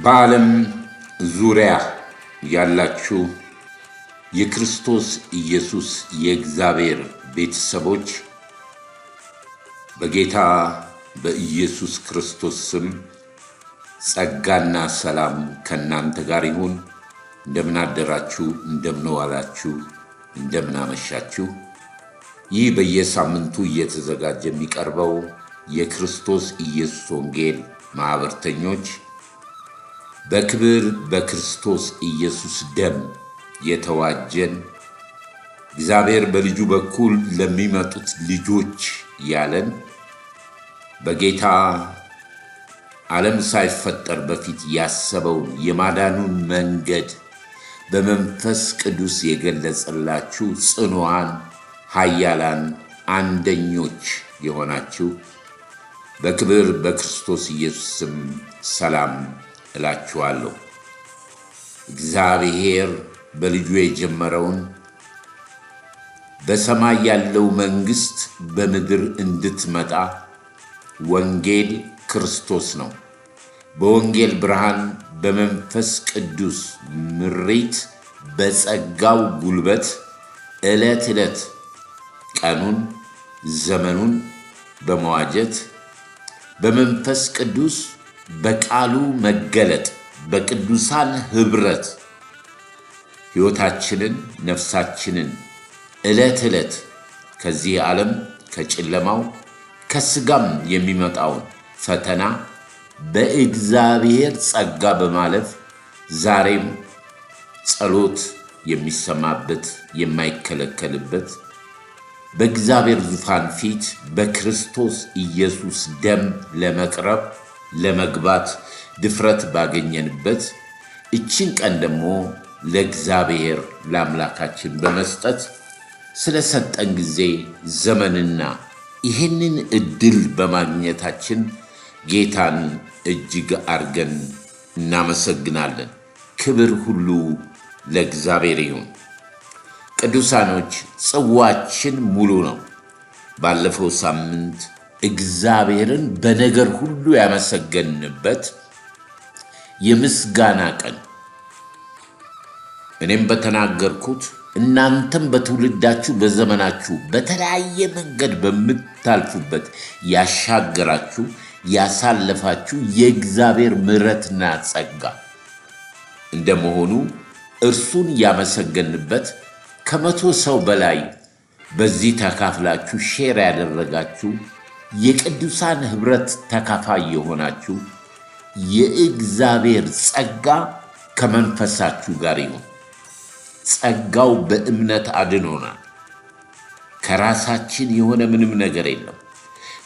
በዓለም ዙሪያ ያላችሁ የክርስቶስ ኢየሱስ የእግዚአብሔር ቤተሰቦች በጌታ በኢየሱስ ክርስቶስ ስም ጸጋና ሰላም ከናንተ ጋር ይሁን። እንደምን አደራችሁ፣ እንደምን ዋላችሁ፣ እንደምን አመሻችሁ። ይህ በየሳምንቱ እየተዘጋጀ የሚቀርበው የክርስቶስ ኢየሱስ ወንጌል ማህበርተኞች በክብር በክርስቶስ ኢየሱስ ደም የተዋጀን እግዚአብሔር በልጁ በኩል ለሚመጡት ልጆች ያለን በጌታ ዓለም ሳይፈጠር በፊት ያሰበውን የማዳኑን መንገድ በመንፈስ ቅዱስ የገለጸላችሁ ጽኑዓን ኃያላን አንደኞች የሆናችሁ በክብር በክርስቶስ ኢየሱስ ስም ሰላም እላችኋለሁ። እግዚአብሔር በልጁ የጀመረውን በሰማይ ያለው መንግሥት በምድር እንድትመጣ ወንጌል ክርስቶስ ነው። በወንጌል ብርሃን በመንፈስ ቅዱስ ምሪት በጸጋው ጉልበት ዕለት ዕለት ቀኑን ዘመኑን በመዋጀት በመንፈስ ቅዱስ በቃሉ መገለጥ በቅዱሳን ኅብረት ሕይወታችንን ነፍሳችንን ዕለት ዕለት ከዚህ ዓለም ከጨለማው ከሥጋም የሚመጣውን ፈተና በእግዚአብሔር ጸጋ በማለፍ ዛሬም ጸሎት የሚሰማበት የማይከለከልበት በእግዚአብሔር ዙፋን ፊት በክርስቶስ ኢየሱስ ደም ለመቅረብ ለመግባት ድፍረት ባገኘንበት እችን ቀን ደግሞ ለእግዚአብሔር ለአምላካችን በመስጠት ስለሰጠን ጊዜ ዘመንና ይህንን ዕድል በማግኘታችን ጌታን እጅግ አርገን እናመሰግናለን። ክብር ሁሉ ለእግዚአብሔር ይሁን። ቅዱሳኖች፣ ጽዋችን ሙሉ ነው። ባለፈው ሳምንት እግዚአብሔርን በነገር ሁሉ ያመሰገንበት የምስጋና ቀን እኔም በተናገርኩት እናንተም በትውልዳችሁ በዘመናችሁ በተለያየ መንገድ በምታልፉበት ያሻገራችሁ ያሳለፋችሁ የእግዚአብሔር ምሕረትና ጸጋ እንደመሆኑ እርሱን ያመሰገንበት ከመቶ ሰው በላይ በዚህ ተካፍላችሁ ሼር ያደረጋችሁ የቅዱሳን ኅብረት ተካፋይ የሆናችሁ የእግዚአብሔር ጸጋ ከመንፈሳችሁ ጋር ይሁን። ጸጋው በእምነት አድኖናል። ከራሳችን የሆነ ምንም ነገር የለም።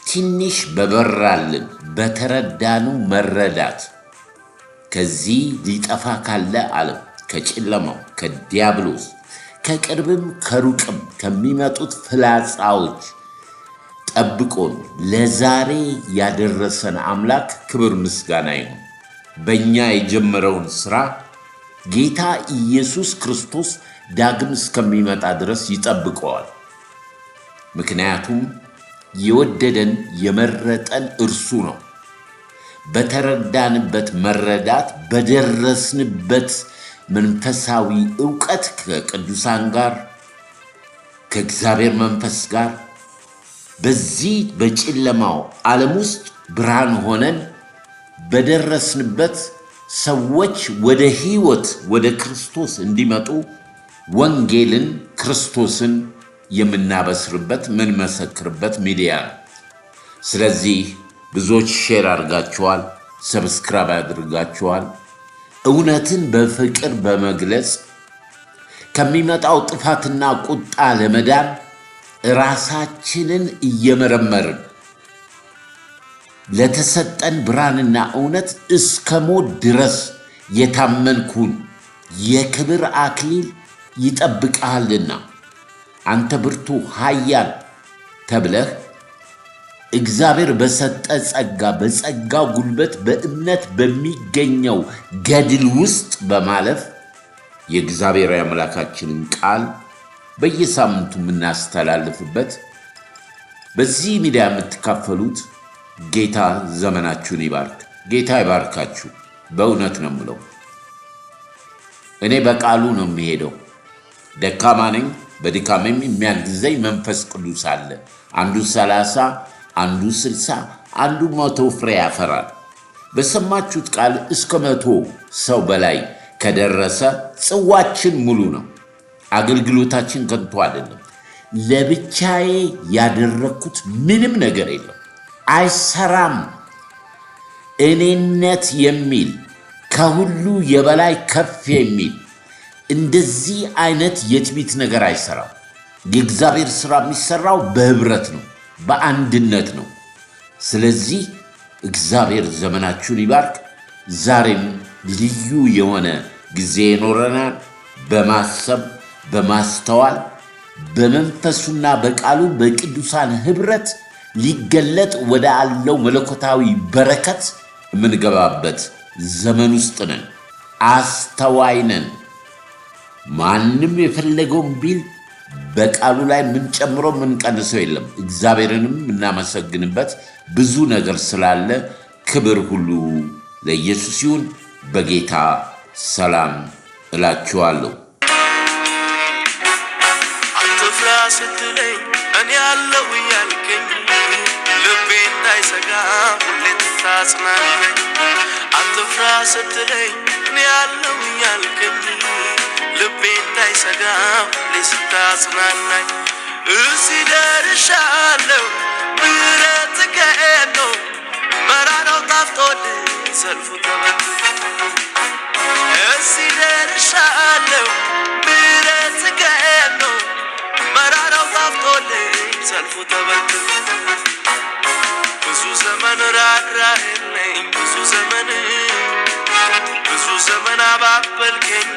ትንሽ በበራልን በተረዳኑ መረዳት ከዚህ ሊጠፋ ካለ ዓለም ከጨለማው ከዲያብሎስ ከቅርብም ከሩቅም ከሚመጡት ፍላጻዎች ጠብቆን ለዛሬ ያደረሰን አምላክ ክብር ምስጋና ይሁን። በእኛ የጀመረውን ሥራ ጌታ ኢየሱስ ክርስቶስ ዳግም እስከሚመጣ ድረስ ይጠብቀዋል። ምክንያቱም የወደደን የመረጠን እርሱ ነው። በተረዳንበት መረዳት በደረስንበት መንፈሳዊ ዕውቀት ከቅዱሳን ጋር ከእግዚአብሔር መንፈስ ጋር በዚህ በጨለማው ዓለም ውስጥ ብርሃን ሆነን በደረስንበት ሰዎች ወደ ሕይወት ወደ ክርስቶስ እንዲመጡ ወንጌልን ክርስቶስን የምናበስርበት ምንመሰክርበት ሚዲያ ነው። ስለዚህ ብዙዎች ሼር አድርጋችኋል፣ ሰብስክራይብ አድርጋችኋል። እውነትን በፍቅር በመግለጽ ከሚመጣው ጥፋትና ቁጣ ለመዳን ራሳችንን እየመረመርን ለተሰጠን ብርሃንና እውነት እስከ ሞት ድረስ የታመንኩን የክብር አክሊል ይጠብቅሃልና አንተ ብርቱ ኃያል ተብለህ እግዚአብሔር በሰጠ ጸጋ በጸጋው ጉልበት በእምነት በሚገኘው ገድል ውስጥ በማለፍ የእግዚአብሔር አምላካችንን ቃል በየሳምንቱ የምናስተላልፍበት በዚህ ሚዲያ የምትካፈሉት ጌታ ዘመናችሁን ይባርክ። ጌታ ይባርካችሁ። በእውነት ነው የምለው። እኔ በቃሉ ነው የሚሄደው። ደካማ ነኝ። በድካሜም የሚያግዘኝ መንፈስ ቅዱስ አለ። አንዱ 30 አንዱ 60 አንዱ 100 ፍሬ ያፈራል። በሰማችሁት ቃል እስከ 100 ሰው በላይ ከደረሰ ጽዋችን ሙሉ ነው። አገልግሎታችን ከንቱ አይደለም። ለብቻዬ ያደረኩት ምንም ነገር የለም፣ አይሰራም። እኔነት የሚል ከሁሉ የበላይ ከፍ የሚል እንደዚህ አይነት የትዕቢት ነገር አይሰራም። የእግዚአብሔር ሥራ የሚሰራው በህብረት ነው፣ በአንድነት ነው። ስለዚህ እግዚአብሔር ዘመናችሁን ይባርክ። ዛሬም ልዩ የሆነ ጊዜ ይኖረናል። በማሰብ በማስተዋል በመንፈሱና በቃሉ በቅዱሳን ህብረት ሊገለጥ ወደ አለው መለኮታዊ በረከት የምንገባበት ዘመን ውስጥ ነን። አስተዋይ ነን። ማንም የፈለገውን ቢል በቃሉ ላይ የምንጨምረው የምንቀንሰው የለም። እግዚአብሔርንም የምናመሰግንበት ብዙ ነገር ስላለ ክብር ሁሉ ለኢየሱስ ይሁን። በጌታ ሰላም እላችኋለሁ። አትፍራ ስትለኝ እኔ ያለው ያልከኝ ልቤ እንዳይሰጋ ሁሌ ታጽናናኝ። አትፍራ ስትለኝ እኔ ያለው ያልከኝ ልቤ እንዳይሰጋ ሁሌ ስታጽናናኝ። እዚህ ደርሻለሁ ምሕረት ከሄድ ነው መራራው ጣፍጦልኝ ሰልፉ ተበትኖ። እዚህ ደርሻለሁ ምሕረት ከሄድ ነው መራራው ጣፍጦልኝ ሰልፉ ተበትኖ። ብዙ ዘመን ራራህልኝ ብዙ ዘመን አባበልከኝ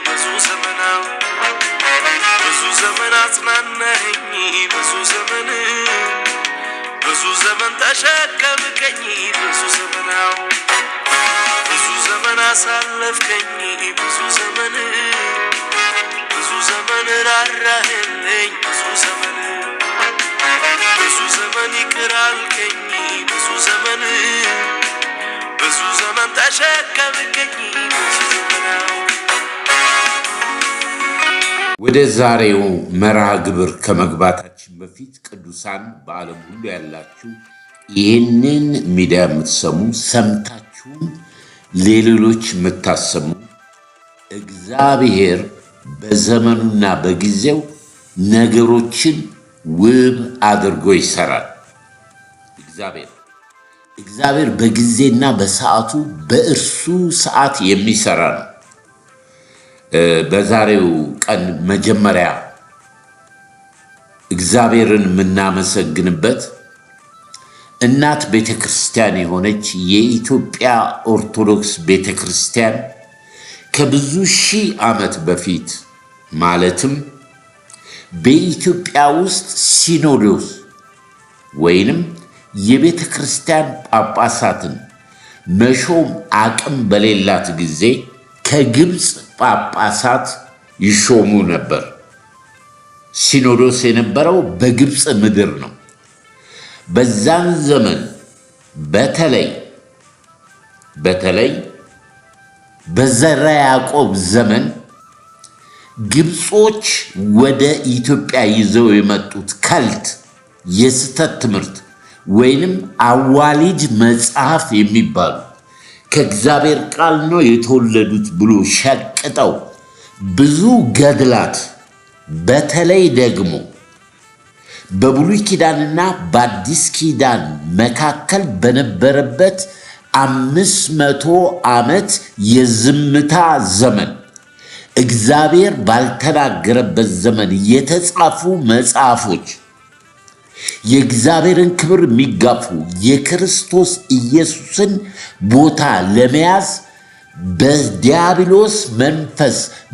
ብዙ ዘመን አጽናናኸኝ ብዙ ዘመን ተሸከምከኝ ብዙ ዘመን አሳለፍከኝ ብዙ ዘመን ራራህልኝ ብዙ ዘመን ይቅር አልከኝ ብዙ ዘመን ተሸከምከኝ ብዙ ዘመን። ወደ ዛሬው መርሃ ግብር ከመግባታችን በፊት ቅዱሳን በዓለም ሁሉ ያላችሁ ይህንን ሚዲያ የምትሰሙ ሰምታችሁም ለሌሎች የምታሰሙ እግዚአብሔር በዘመኑና በጊዜው ነገሮችን ውብ አድርጎ ይሰራል። እግዚአብሔር በጊዜና በሰዓቱ በእርሱ ሰዓት የሚሰራ ነው። በዛሬው ቀን መጀመሪያ እግዚአብሔርን የምናመሰግንበት እናት ቤተክርስቲያን የሆነች የኢትዮጵያ ኦርቶዶክስ ቤተክርስቲያን ከብዙ ሺህ ዓመት በፊት ማለትም በኢትዮጵያ ውስጥ ሲኖዶስ ወይንም የቤተ ክርስቲያን ጳጳሳትን መሾም አቅም በሌላት ጊዜ ከግብፅ ጳጳሳት ይሾሙ ነበር። ሲኖዶስ የነበረው በግብፅ ምድር ነው። በዛን ዘመን በተለይ በዘራ ያዕቆብ ዘመን ግብጾች ወደ ኢትዮጵያ ይዘው የመጡት ከልት የስተት ትምህርት ወይንም አዋሊድ መጽሐፍ የሚባሉ ከእግዚአብሔር ቃል ነው የተወለዱት ብሎ ሸቅጠው ብዙ ገድላት በተለይ ደግሞ በብሉይ ኪዳንና በአዲስ ኪዳን መካከል በነበረበት 500 ዓመት የዝምታ ዘመን እግዚአብሔር ባልተናገረበት ዘመን የተጻፉ መጽሐፎች የእግዚአብሔርን ክብር የሚጋፉ የክርስቶስ ኢየሱስን ቦታ ለመያዝ በዲያብሎስ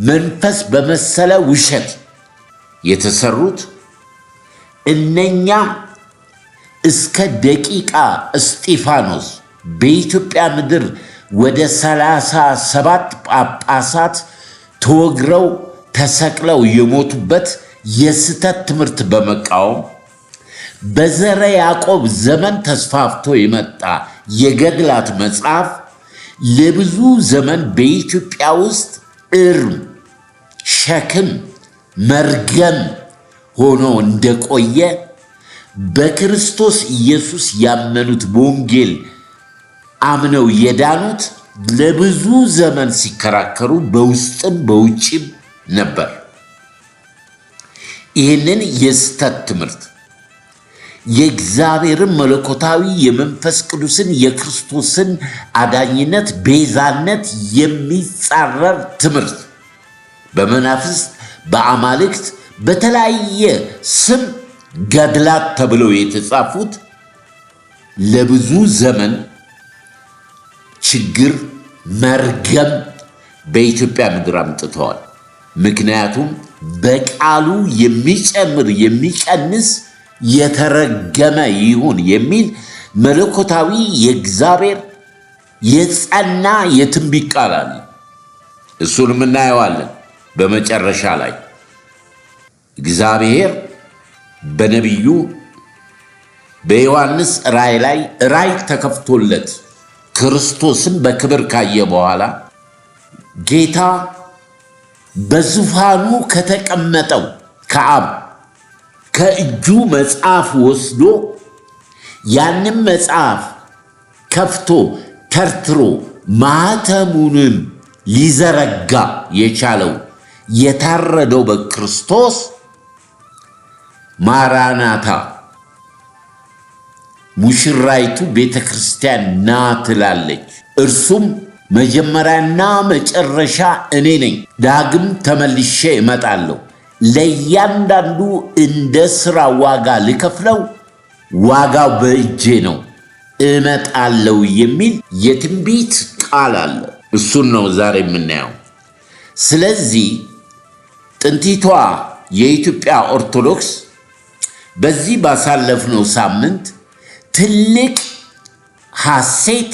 መንፈስ በመሰለ ውሸት የተሰሩት እነኛ እስከ ደቂቀ እስጢፋኖስ በኢትዮጵያ ምድር ወደ 37 ጳጳሳት ተወግረው ተሰቅለው የሞቱበት የስተት ትምህርት በመቃወም በዘረ ያዕቆብ ዘመን ተስፋፍቶ የመጣ የገድላት መጽሐፍ ለብዙ ዘመን በኢትዮጵያ ውስጥ እርም፣ ሸክም፣ መርገም ሆኖ እንደቆየ በክርስቶስ ኢየሱስ ያመኑት በወንጌል አምነው የዳኑት ለብዙ ዘመን ሲከራከሩ በውስጥም በውጭም ነበር። ይህንን የስተት ትምህርት የእግዚአብሔርን መለኮታዊ የመንፈስ ቅዱስን የክርስቶስን አዳኝነት ቤዛነት የሚጻረር ትምህርት በመናፍስት በአማልክት በተለያየ ስም ገድላት ተብለው የተጻፉት ለብዙ ዘመን ችግር መርገም በኢትዮጵያ ምድር አምጥተዋል። ምክንያቱም በቃሉ የሚጨምር የሚቀንስ የተረገመ ይሁን የሚል መለኮታዊ የእግዚአብሔር የጸና የትንቢት ቃል አለ። እሱንም እናየዋለን። በመጨረሻ ላይ እግዚአብሔር በነቢዩ በዮሐንስ ራእይ ላይ ራእይ ተከፍቶለት ክርስቶስን በክብር ካየ በኋላ ጌታ በዙፋኑ ከተቀመጠው ከአብ ከእጁ መጽሐፍ ወስዶ ያንን መጽሐፍ ከፍቶ ተርትሮ ማኅተሙንም ሊዘረጋ የቻለው የታረደው በክርስቶስ ማራናታ ሙሽራይቱ ቤተ ክርስቲያን ና ትላለች። እርሱም መጀመሪያና መጨረሻ እኔ ነኝ፣ ዳግም ተመልሼ እመጣለሁ፣ ለእያንዳንዱ እንደ ሥራ ዋጋ ልከፍለው፣ ዋጋው በእጄ ነው፣ እመጣለሁ የሚል የትንቢት ቃል አለ። እሱን ነው ዛሬ የምናየው። ስለዚህ ጥንቲቷ የኢትዮጵያ ኦርቶዶክስ በዚህ ባሳለፍነው ሳምንት ትልቅ ሐሴት፣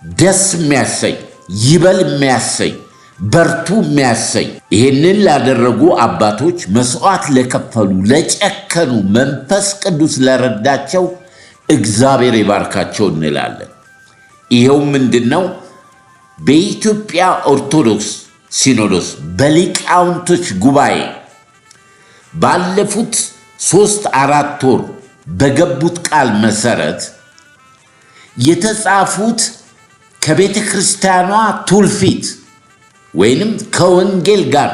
ደስ የሚያሰኝ ይበል የሚያሰኝ በርቱ የሚያሰኝ ይህንን ላደረጉ አባቶች፣ መስዋዕት ለከፈሉ ለጨከኑ፣ መንፈስ ቅዱስ ለረዳቸው እግዚአብሔር ይባርካቸው እንላለን። ይኸው ምንድን ነው? በኢትዮጵያ ኦርቶዶክስ ሲኖዶስ በሊቃውንቶች ጉባኤ ባለፉት 3-4 ወር በገቡት ቃል መሰረት የተጻፉት ከቤተ ክርስቲያኗ ትውፊት ወይንም ከወንጌል ጋር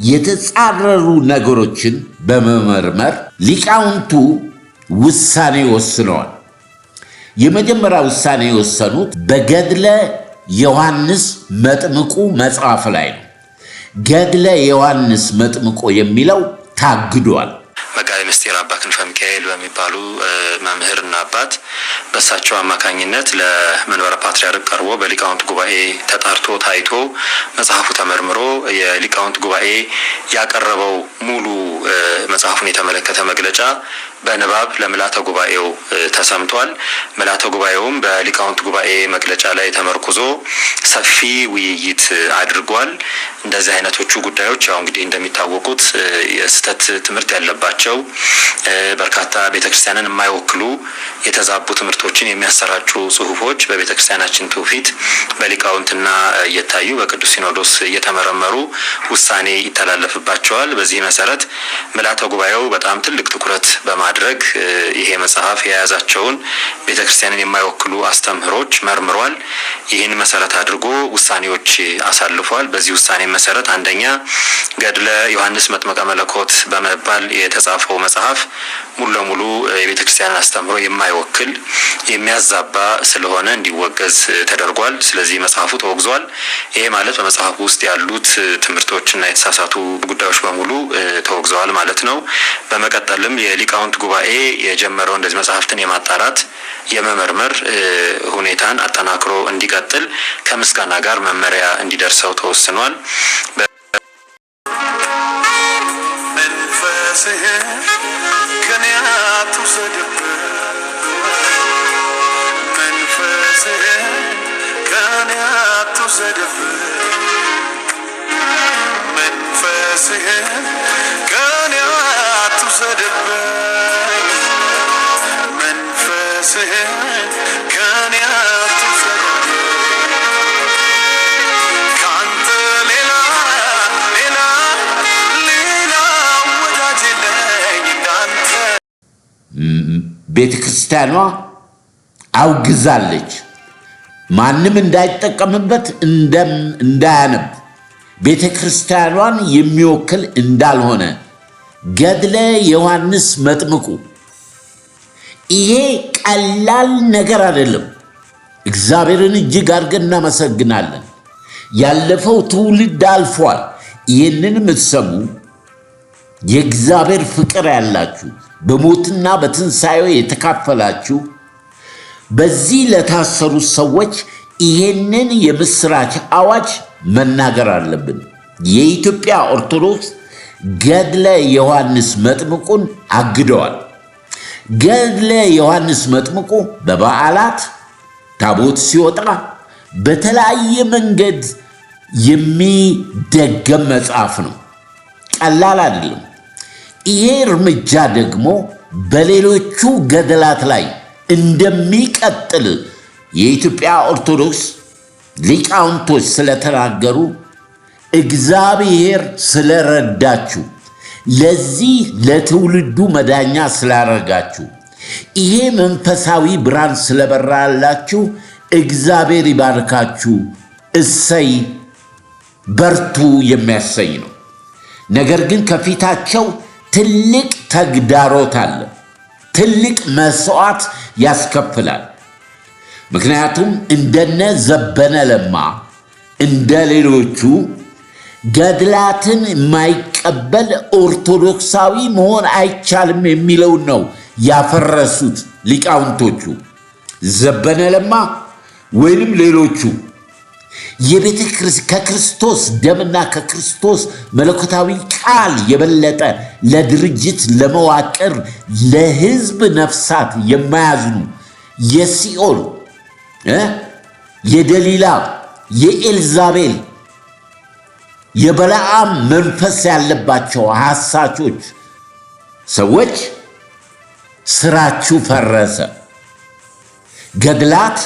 የተጻረሩ ነገሮችን በመመርመር ሊቃውንቱ ውሳኔ ወስነዋል። የመጀመሪያ ውሳኔ የወሰኑት በገድለ ዮሐንስ መጥምቁ መጽሐፍ ላይ ነው። ገድለ ዮሐንስ መጥምቆ የሚለው ታግዷል። መጋቤ ምስጢር አባ ክንፈ ሚካኤል በሚባሉ መምህርና አባት በእሳቸው አማካኝነት ለመንበረ ፓትርያርክ ቀርቦ በሊቃውንት ጉባኤ ተጣርቶ ታይቶ መጽሐፉ ተመርምሮ የሊቃውንት ጉባኤ ያቀረበው ሙሉ መጽሐፉን የተመለከተ መግለጫ በንባብ ለምልዓተ ጉባኤው ተሰምቷል። ምልዓተ ጉባኤውም በሊቃውንት ጉባኤ መግለጫ ላይ ተመርኩዞ ሰፊ ውይይት አድርጓል። እንደዚህ አይነቶቹ ጉዳዮች ያው እንግዲህ እንደሚታወቁት የስህተት ትምህርት ያለባቸው በርካታ ቤተክርስቲያንን የማይወክሉ የተዛቡ ትምህርቶችን የሚያሰራጩ ጽሁፎች በቤተክርስቲያናችን ትውፊት በሊቃውንትና እየታዩ በቅዱስ ሲኖዶስ እየተመረመሩ ውሳኔ ይተላለፍባቸዋል። በዚህ መሰረት ምልዓተ ጉባኤው በጣም ትልቅ ትኩረት በማድረግ ይሄ መጽሐፍ የያዛቸውን ቤተክርስቲያንን የማይወክሉ አስተምህሮች መርምሯል። ይህን መሰረት አድርጎ ውሳኔዎች አሳልፏል። በዚህ ውሳኔ መሰረት አንደኛ ገድለ ዮሐንስ መጥምቀ መለኮት በመባል የተጻፈው መጽሐፍ ሙሉ ለሙሉ የቤተክርስቲያንን አስተምህሮ የማይወክል የሚያዛባ ስለሆነ እንዲወገዝ ተደርጓል። ስለዚህ መጽሐፉ ተወግዟል። ይሄ ማለት በመጽሐፉ ውስጥ ያሉት ትምህርቶችና የተሳሳቱ ጉዳዮች በሙሉ ተወግዘዋል ማለት ነው። በመቀጠልም የሊቃውንት ጉባኤ የጀመረው እንደዚህ መጽሐፍትን የማጣራት የመመርመር ሁኔታን አጠናክሮ እንዲቀጥል ከምስጋና ጋር መመሪያ እንዲደርሰው ተወስኗል። ቤተ ክርስቲያኗ አውግዛለች። ማንም እንዳይጠቀምበት እንዳያነብ ቤተ ክርስቲያኗን የሚወክል እንዳልሆነ ገድለ ዮሐንስ መጥምቁ ይሄ ቀላል ነገር አይደለም። እግዚአብሔርን እጅግ አድርገን እናመሰግናለን። ያለፈው ትውልድ አልፏል። ይህንን የምትሰሙ የእግዚአብሔር ፍቅር ያላችሁ በሞትና በትንሣኤው የተካፈላችሁ በዚህ ለታሰሩት ሰዎች ይሄንን የምስራች አዋጅ መናገር አለብን። የኢትዮጵያ ኦርቶዶክስ ገድለ ዮሐንስ መጥምቁን አግደዋል። ገድለ ዮሐንስ መጥምቁ በበዓላት ታቦት ሲወጣ በተለያየ መንገድ የሚደገም መጽሐፍ ነው። ቀላል አይደለም። ይሄ እርምጃ ደግሞ በሌሎቹ ገድላት ላይ እንደሚቀጥል የኢትዮጵያ ኦርቶዶክስ ሊቃውንቶች ስለተናገሩ እግዚአብሔር ስለረዳችሁ ለዚህ ለትውልዱ መዳኛ ስላረጋችሁ ይሄ መንፈሳዊ ብርሃን ስለበራላችሁ እግዚአብሔር ይባርካችሁ። እሰይ በርቱ የሚያሰኝ ነው። ነገር ግን ከፊታቸው ትልቅ ተግዳሮት አለ። ትልቅ መስዋዕት ያስከፍላል። ምክንያቱም እንደነ ዘበነ ለማ እንደ ሌሎቹ ገድላትን የማይቀበል ኦርቶዶክሳዊ መሆን አይቻልም የሚለውን ነው ያፈረሱት ሊቃውንቶቹ። ዘበነ ለማ ወይንም ሌሎቹ ከክርስቶስ ደምና ከክርስቶስ መለኮታዊ ቃል የበለጠ ለድርጅት ለመዋቅር ለሕዝብ ነፍሳት የማያዝኑ የሲኦል የደሊላ የኤልዛቤል የበለዓም መንፈስ ያለባቸው ሐሳቾች ሰዎች ስራችሁ ፈረሰ። ገድላት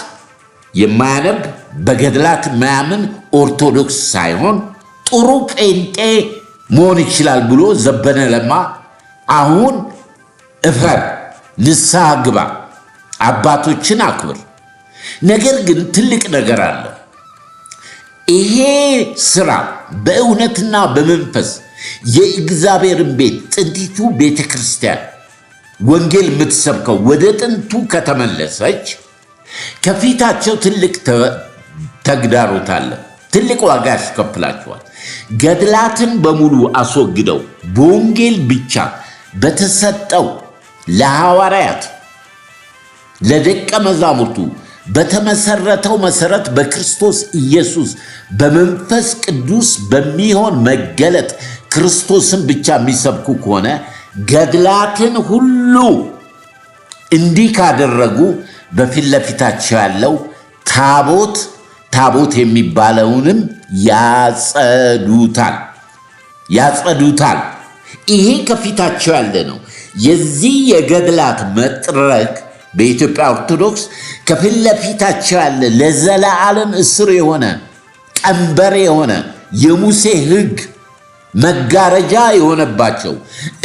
የማያነብ በገድላት የማያምን ኦርቶዶክስ ሳይሆን ጥሩ ጴንጤ መሆን ይችላል ብሎ ዘበነ ለማ አሁን እፈር፣ ንስሐ ግባ፣ አባቶችን አክብር። ነገር ግን ትልቅ ነገር አለ። ይሄ ስራ በእውነትና በመንፈስ የእግዚአብሔርን ቤት ጥንቲቱ ቤተ ክርስቲያን ወንጌል የምትሰብከው ወደ ጥንቱ ከተመለሰች ከፊታቸው ትልቅ ተግዳሮት አለ። ትልቅ ዋጋ ያስከፍላቸዋል። ገድላትን በሙሉ አስወግደው በወንጌል ብቻ በተሰጠው ለሐዋርያት ለደቀ መዛሙርቱ በተመሰረተው መሰረት በክርስቶስ ኢየሱስ በመንፈስ ቅዱስ በሚሆን መገለጥ ክርስቶስን ብቻ የሚሰብኩ ከሆነ ገድላትን ሁሉ እንዲህ ካደረጉ በፊት ለፊታቸው ያለው ታቦት የሚባለውንም ያጸዱታል። ይሄ ከፊታቸው ያለ ነው። የዚህ የገድላት መጥረግ በኢትዮጵያ ኦርቶዶክስ ከፊት ለፊታቸው ያለ ለዘላለም እስር የሆነ ቀንበር የሆነ የሙሴ ሕግ መጋረጃ የሆነባቸው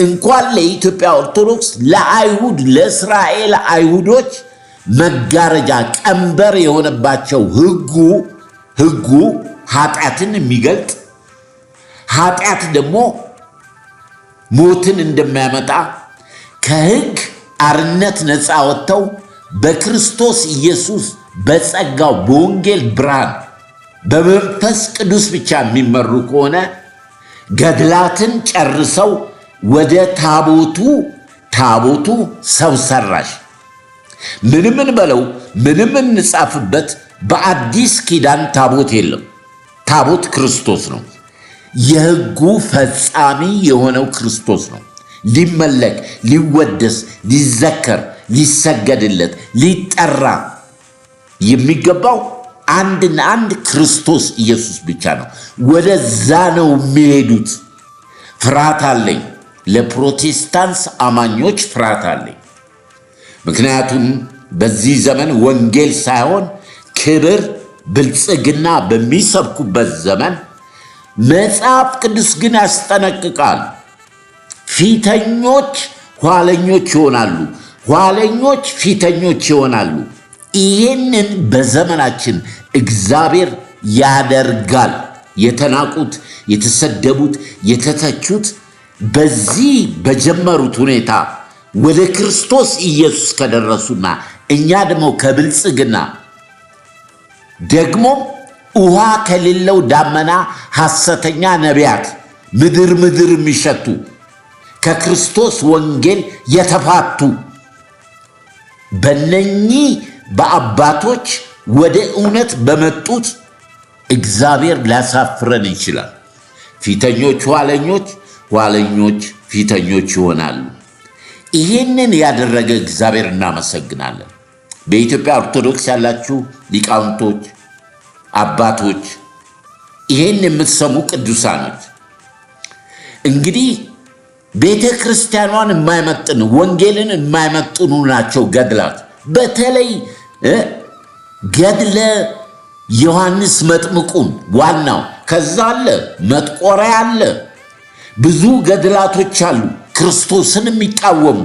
እንኳን ለኢትዮጵያ ኦርቶዶክስ ለአይሁድ ለእስራኤል አይሁዶች መጋረጃ ቀንበር የሆነባቸው ሕጉ ኃጢአትን የሚገልጥ ኃጢአት ደግሞ ሞትን እንደሚያመጣ ከሕግ አርነት ነፃ ወጥተው በክርስቶስ ኢየሱስ በጸጋው በወንጌል ብርሃን በመንፈስ ቅዱስ ብቻ የሚመሩ ከሆነ ገድላትን ጨርሰው ወደ ታቦቱ ሰው ሰራሽ ምንም እንበለው ምንም እንጻፍበት በአዲስ ኪዳን ታቦት የለም። ታቦት ክርስቶስ ነው። የሕጉ ፈጻሚ የሆነው ክርስቶስ ነው። ሊመለክ፣ ሊወደስ፣ ሊዘከር፣ ሊሰገድለት፣ ሊጠራ የሚገባው አንድና አንድ ክርስቶስ ኢየሱስ ብቻ ነው። ወደዛ ነው የሚሄዱት። ፍርሃት አለኝ። ለፕሮቴስታንት አማኞች ፍርሃት አለኝ። ምክንያቱም በዚህ ዘመን ወንጌል ሳይሆን ክብር፣ ብልጽግና በሚሰብኩበት ዘመን መጽሐፍ ቅዱስ ግን ያስጠነቅቃል። ፊተኞች ኋለኞች ይሆናሉ፣ ኋለኞች ፊተኞች ይሆናሉ። ይህንን በዘመናችን እግዚአብሔር ያደርጋል። የተናቁት፣ የተሰደቡት፣ የተተቹት በዚህ በጀመሩት ሁኔታ ወደ ክርስቶስ ኢየሱስ ከደረሱና እኛ ደግሞ ከብልጽግና ደግሞ ውሃ ከሌለው ዳመና ሐሰተኛ ነቢያት ምድር የሚሸቱ ከክርስቶስ ወንጌል የተፋቱ በነኚህ በአባቶች ወደ እውነት በመጡት እግዚአብሔር ሊያሳፍረን ይችላል። ፊተኞች ኋለኞች፣ ኋለኞች ፊተኞች ይሆናሉ። ይህንን ያደረገ እግዚአብሔር እናመሰግናለን። በኢትዮጵያ ኦርቶዶክስ ያላችሁ ሊቃውንቶች፣ አባቶች፣ ይህን የምትሰሙ ቅዱሳኖች እንግዲህ ቤተ ክርስቲያኗን የማይመጥን ወንጌልን የማይመጥኑ ናቸው ገድላት። በተለይ ገድለ ዮሐንስ መጥምቁን ዋናው፣ ከዛ አለ መጥቆሪያ አለ፣ ብዙ ገድላቶች አሉ ክርስቶስን የሚቃወሙ።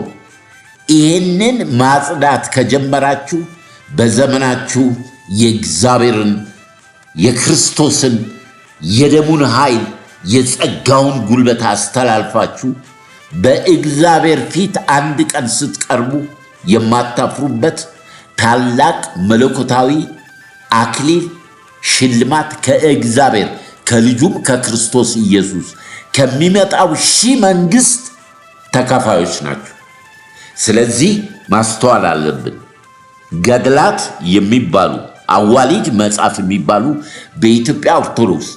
ይህንን ማጽዳት ከጀመራችሁ በዘመናችሁ የእግዚአብሔርን የክርስቶስን የደሙን ኃይል የጸጋውን ጉልበት አስተላልፋችሁ በእግዚአብሔር ፊት አንድ ቀን ስትቀርቡ የማታፍሩበት ታላቅ መለኮታዊ አክሊል ሽልማት ከእግዚአብሔር ከልጁም ከክርስቶስ ኢየሱስ ከሚመጣው ሺህ መንግሥት ተካፋዮች ናቸው። ስለዚህ ማስተዋል አለብን። ገድላት የሚባሉ አዋሊድ መጽሐፍ የሚባሉ በኢትዮጵያ ኦርቶዶክስ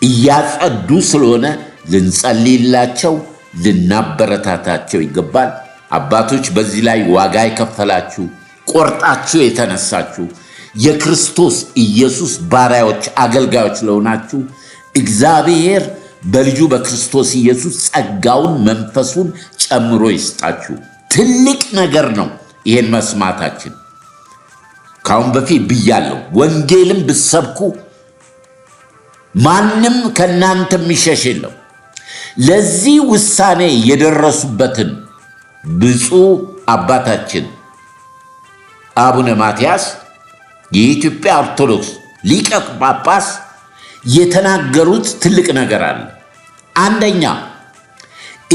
እያጸዱ ስለሆነ ልንጸልይላቸው፣ ልናበረታታቸው ይገባል። አባቶች በዚህ ላይ ዋጋ የከፈላችሁ ቆርጣችሁ የተነሳችሁ የክርስቶስ ኢየሱስ ባሪያዎች አገልጋዮች ለሆናችሁ እግዚአብሔር በልጁ በክርስቶስ ኢየሱስ ጸጋውን መንፈሱን ጨምሮ ይስጣችሁ። ትልቅ ነገር ነው ይሄን መስማታችን። ካሁን በፊት ብያለሁ፣ ወንጌልን ብትሰብኩ ማንም ከእናንተ የሚሸሽ የለው። ለዚህ ውሳኔ የደረሱበትን ብፁዕ አባታችን አቡነ ማትያስ የኢትዮጵያ ኦርቶዶክስ ሊቀ ጳጳስ የተናገሩት ትልቅ ነገር አለ። አንደኛ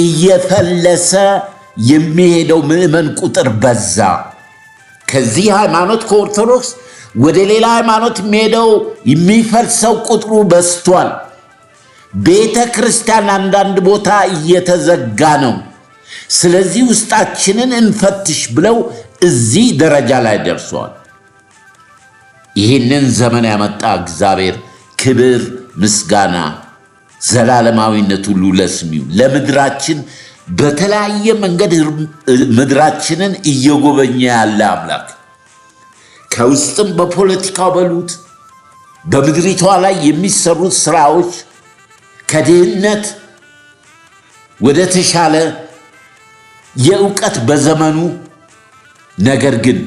እየፈለሰ የሚሄደው ምዕመን ቁጥር በዛ። ከዚህ ሃይማኖት ከኦርቶዶክስ ወደ ሌላ ሃይማኖት የሚሄደው የሚፈልሰው ቁጥሩ በዝቷል። ቤተ ክርስቲያን አንዳንድ ቦታ እየተዘጋ ነው። ስለዚህ ውስጣችንን እንፈትሽ ብለው እዚህ ደረጃ ላይ ደርሰዋል። ይህንን ዘመን ያመጣ እግዚአብሔር ክብር፣ ምስጋና፣ ዘላለማዊነት ሁሉ ለስሚው ለምድራችን በተለያየ መንገድ ምድራችንን እየጎበኘ ያለ አምላክ ከውስጥም በፖለቲካው በሉት በምድሪቷ ላይ የሚሰሩት ስራዎች ከድህነት ወደ ተሻለ የእውቀት በዘመኑ ነገር ግን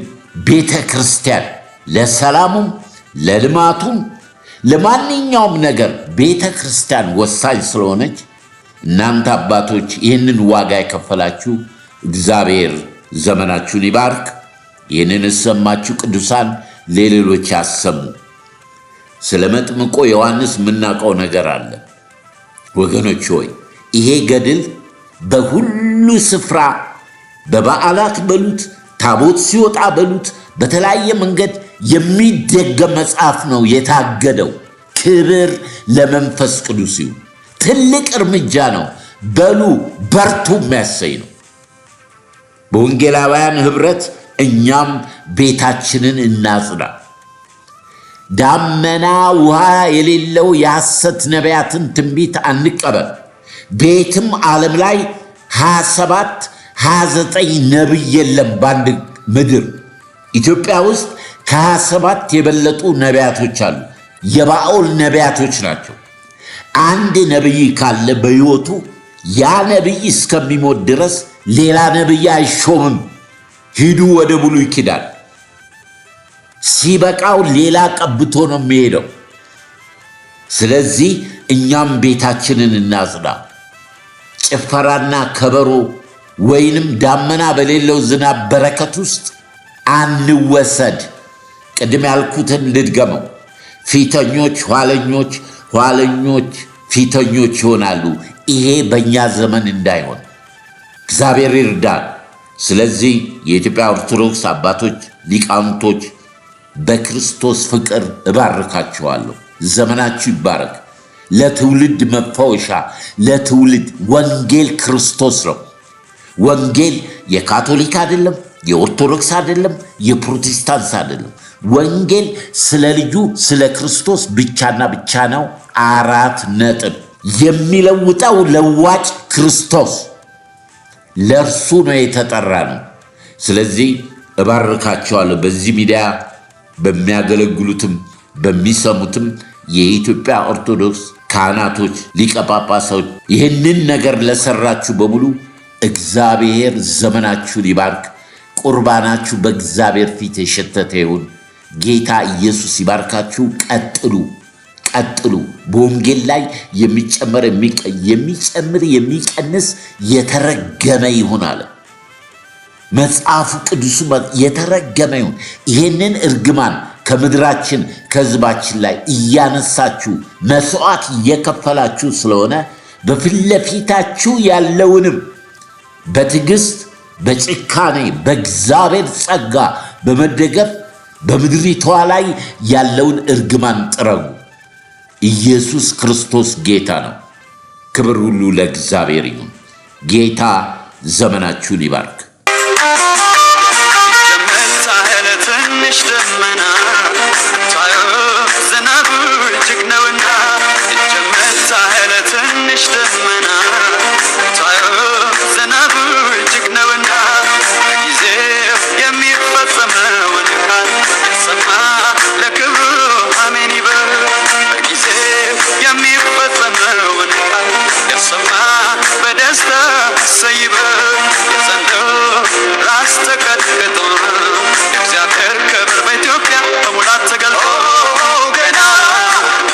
ቤተ ክርስቲያን ለሰላሙም ለልማቱም ለማንኛውም ነገር ቤተ ክርስቲያን ወሳኝ ስለሆነች እናንተ አባቶች ይህንን ዋጋ የከፈላችሁ እግዚአብሔር ዘመናችሁን ይባርክ። ይህንን የሰማችሁ ቅዱሳን ለሌሎች ያሰሙ። ስለ መጥምቆ ዮሐንስ የምናውቀው ነገር አለ ወገኖች ሆይ። ይሄ ገድል በሁሉ ስፍራ በበዓላት በሉት ታቦት ሲወጣ በሉት በተለያየ መንገድ የሚደገም መጽሐፍ ነው የታገደው። ክብር ለመንፈስ ቅዱስ ይሁን። ትልቅ እርምጃ ነው። በሉ በርቱ የሚያሰኝ ነው። በወንጌላውያን ኅብረት እኛም ቤታችንን እናጽዳ። ዳመና ውሃ የሌለው የሐሰት ነቢያትን ትንቢት አንቀበል። ቤትም ዓለም ላይ 27 29 ነቢይ የለም በአንድ ምድር። ኢትዮጵያ ውስጥ ከ27 የበለጡ ነቢያቶች አሉ። የባኦል ነቢያቶች ናቸው። አንድ ነቢይ ካለ በሕይወቱ ያ ነቢይ እስከሚሞት ድረስ ሌላ ነቢይ አይሾምም። ሂዱ ወደ ብሉይ ኪዳን። ሲበቃው ሌላ ቀብቶ ነው የሚሄደው። ስለዚህ እኛም ቤታችንን እናጽዳ። ጭፈራና ከበሮ ወይንም ዳመና በሌለው ዝናብ በረከት ውስጥ አንወሰድ። ቅድም ያልኩትን ልድገመው። ፊተኞች ኋለኞች፣ ኋለኞች ፊተኞች ይሆናሉ። ይሄ በእኛ ዘመን እንዳይሆን እግዚአብሔር ይርዳል። ስለዚህ የኢትዮጵያ ኦርቶዶክስ አባቶች፣ ሊቃውንቶች በክርስቶስ ፍቅር እባርካችኋለሁ። ዘመናችሁ ይባረክ። ለትውልድ መፈወሻ፣ ለትውልድ ወንጌል ክርስቶስ ነው። ወንጌል የካቶሊክ አይደለም፣ የኦርቶዶክስ አይደለም፣ የፕሮቴስታንት አይደለም። ወንጌል ስለ ልጁ ስለ ክርስቶስ ብቻና ብቻ ነው። 4 ነጥብ። የሚለውጠው ለዋጭ ክርስቶስ ለእርሱ ነው የተጠራ ነው። ስለዚህ እባርካቸዋለሁ። በዚህ ሚዲያ በሚያገለግሉትም በሚሰሙትም የኢትዮጵያ ኦርቶዶክስ ካህናቶች፣ ሊቀ ጳጳሳት ይህንን ነገር ለሰራችሁ በሙሉ እግዚአብሔር ዘመናችሁን ይባርክ። ቁርባናችሁ በእግዚአብሔር ፊት የሸተተ ይሁን። ጌታ ኢየሱስ ይባርካችሁ። ቀጥሉ ቀጥሉ። በወንጌል ላይ የሚጨመር የሚቀንስ የተረገመ ይሁን አለ መጽሐፉ ቅዱሱ። የተረገመ ይሁን። ይሄንን እርግማን ከምድራችን ከሕዝባችን ላይ እያነሳችሁ መስዋዕት እየከፈላችሁ ስለሆነ በፊት ለፊታችሁ ያለውንም በትዕግስት በጭካኔ በእግዚአብሔር ጸጋ በመደገፍ በምድሪቷ ላይ ያለውን እርግማን ጥረጉ። ኢየሱስ ክርስቶስ ጌታ ነው። ክብር ሁሉ ለእግዚአብሔር ይሁን። ጌታ ዘመናችሁን ይባርክ። ትንሽ ደመና ዝናቡ እጅግ ነውና ትንሽ ደመና ዝናቡ እጅግ ነውና ጊዜው የሚፈጸመውን ቃል የሰማ ለክብሩ አሜን ይበል። ጊዜው የሚፈጸመውን ቃል የሰማ በደስታ እሰይ ይበል። የዘንዶ ራስ ተቀጥቅጦ እግዚአብሔር ክብር በኢትዮጵያ በሙላት ተገልጦ ገና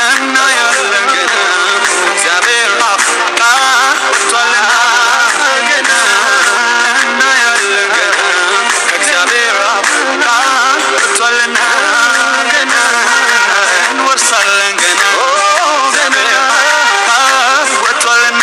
እናያለን ገና እግዚአብሔር አፍ ቃል ወጥቷልና ገና እናያለን ገና እግዚአብሔር አፍ ቃል ወጥቷልና ገና እንወርሳለን ገና እግዚአብሔር ቃል ወጥቷልና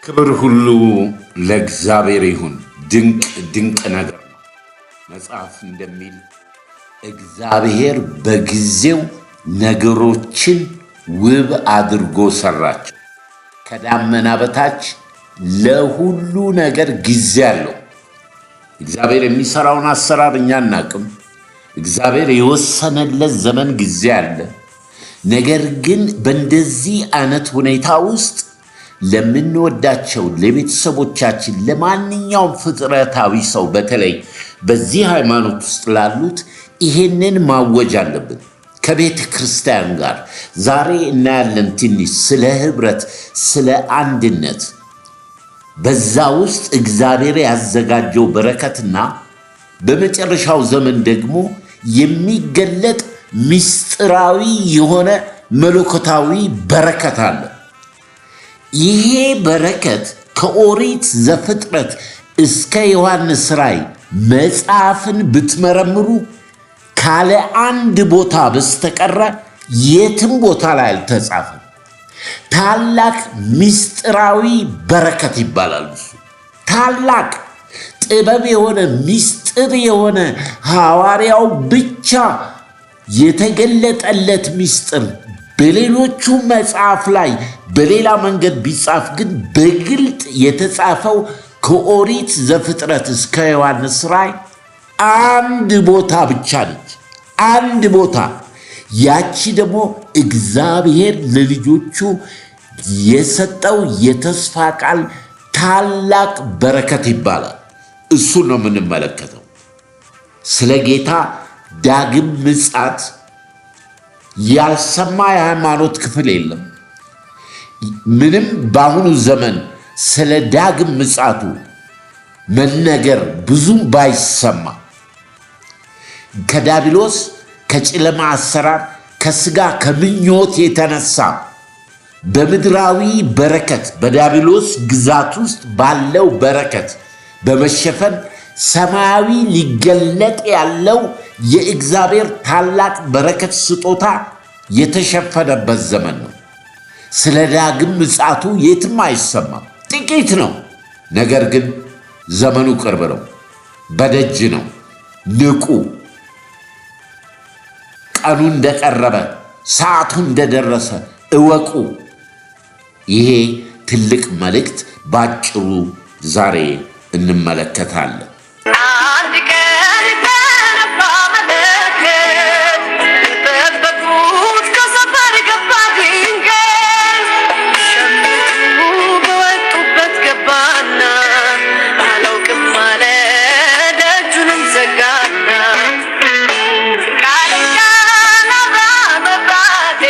ክብር ሁሉ ለእግዚአብሔር ይሁን። ድንቅ ድንቅ ነገር ነው። መጽሐፍ እንደሚል እግዚአብሔር በጊዜው ነገሮችን ውብ አድርጎ ሰራቸው። ከዳመና በታች ለሁሉ ነገር ጊዜ አለው። እግዚአብሔር የሚሰራውን አሰራር እኛ አናቅም። እግዚአብሔር የወሰነለት ዘመን ጊዜ አለ። ነገር ግን በእንደዚህ አይነት ሁኔታ ውስጥ ለምንወዳቸው ለቤተሰቦቻችን፣ ለማንኛውም ፍጥረታዊ ሰው በተለይ በዚህ ሃይማኖት ውስጥ ላሉት ይሄንን ማወጅ አለብን። ከቤተ ክርስቲያን ጋር ዛሬ እናያለን ትንሽ ስለ ህብረት፣ ስለ አንድነት፣ በዛ ውስጥ እግዚአብሔር ያዘጋጀው በረከትና በመጨረሻው ዘመን ደግሞ የሚገለጥ ምስጢራዊ የሆነ መለኮታዊ በረከት አለ። ይሄ በረከት ከኦሪት ዘፍጥረት እስከ ዮሐንስ ራእይ መጽሐፍን ብትመረምሩ ካለ አንድ ቦታ በስተቀረ የትም ቦታ ላይ አልተጻፈም። ታላቅ ምስጢራዊ በረከት ይባላል። እሱ ታላቅ ጥበብ የሆነ ምስጢር የሆነ ሐዋርያው ብቻ የተገለጠለት ምስጢር በሌሎቹ መጽሐፍ ላይ በሌላ መንገድ ቢጻፍ ግን በግልጥ የተጻፈው ከኦሪት ዘፍጥረት እስከ ዮሐንስ ራእይ አንድ ቦታ ብቻ ነች። አንድ ቦታ። ያቺ ደግሞ እግዚአብሔር ለልጆቹ የሰጠው የተስፋ ቃል ታላቅ በረከት ይባላል። እሱን ነው የምንመለከተው። ስለ ጌታ ዳግም ምጽአት ያልሰማ የሃይማኖት ክፍል የለም። ምንም በአሁኑ ዘመን ስለ ዳግም ምጽአቱ መነገር ብዙም ባይሰማ ከዲያብሎስ ከጨለማ አሰራር ከስጋ ከምኞት የተነሳ በምድራዊ በረከት በዲያብሎስ ግዛት ውስጥ ባለው በረከት በመሸፈን ሰማያዊ ሊገለጥ ያለው የእግዚአብሔር ታላቅ በረከት ስጦታ የተሸፈነበት ዘመን ነው። ስለ ዳግም ምጽአቱ የትም አይሰማም፣ ጥቂት ነው። ነገር ግን ዘመኑ ቅርብ ነው፣ በደጅ ነው። ንቁ። ቀኑ እንደቀረበ ሰዓቱ እንደደረሰ እወቁ። ይሄ ትልቅ መልእክት ባጭሩ ዛሬ እንመለከታለን። አንድ ቀን ተነፋ መለከት፣ የጠበቁት ከሰፈር ገባ ድንገት። ሸምቱ በወጡበት ገባና አላውቅም አለ፣ ደጁንም ዘጋና። ቃልና ናብራ መብራቴ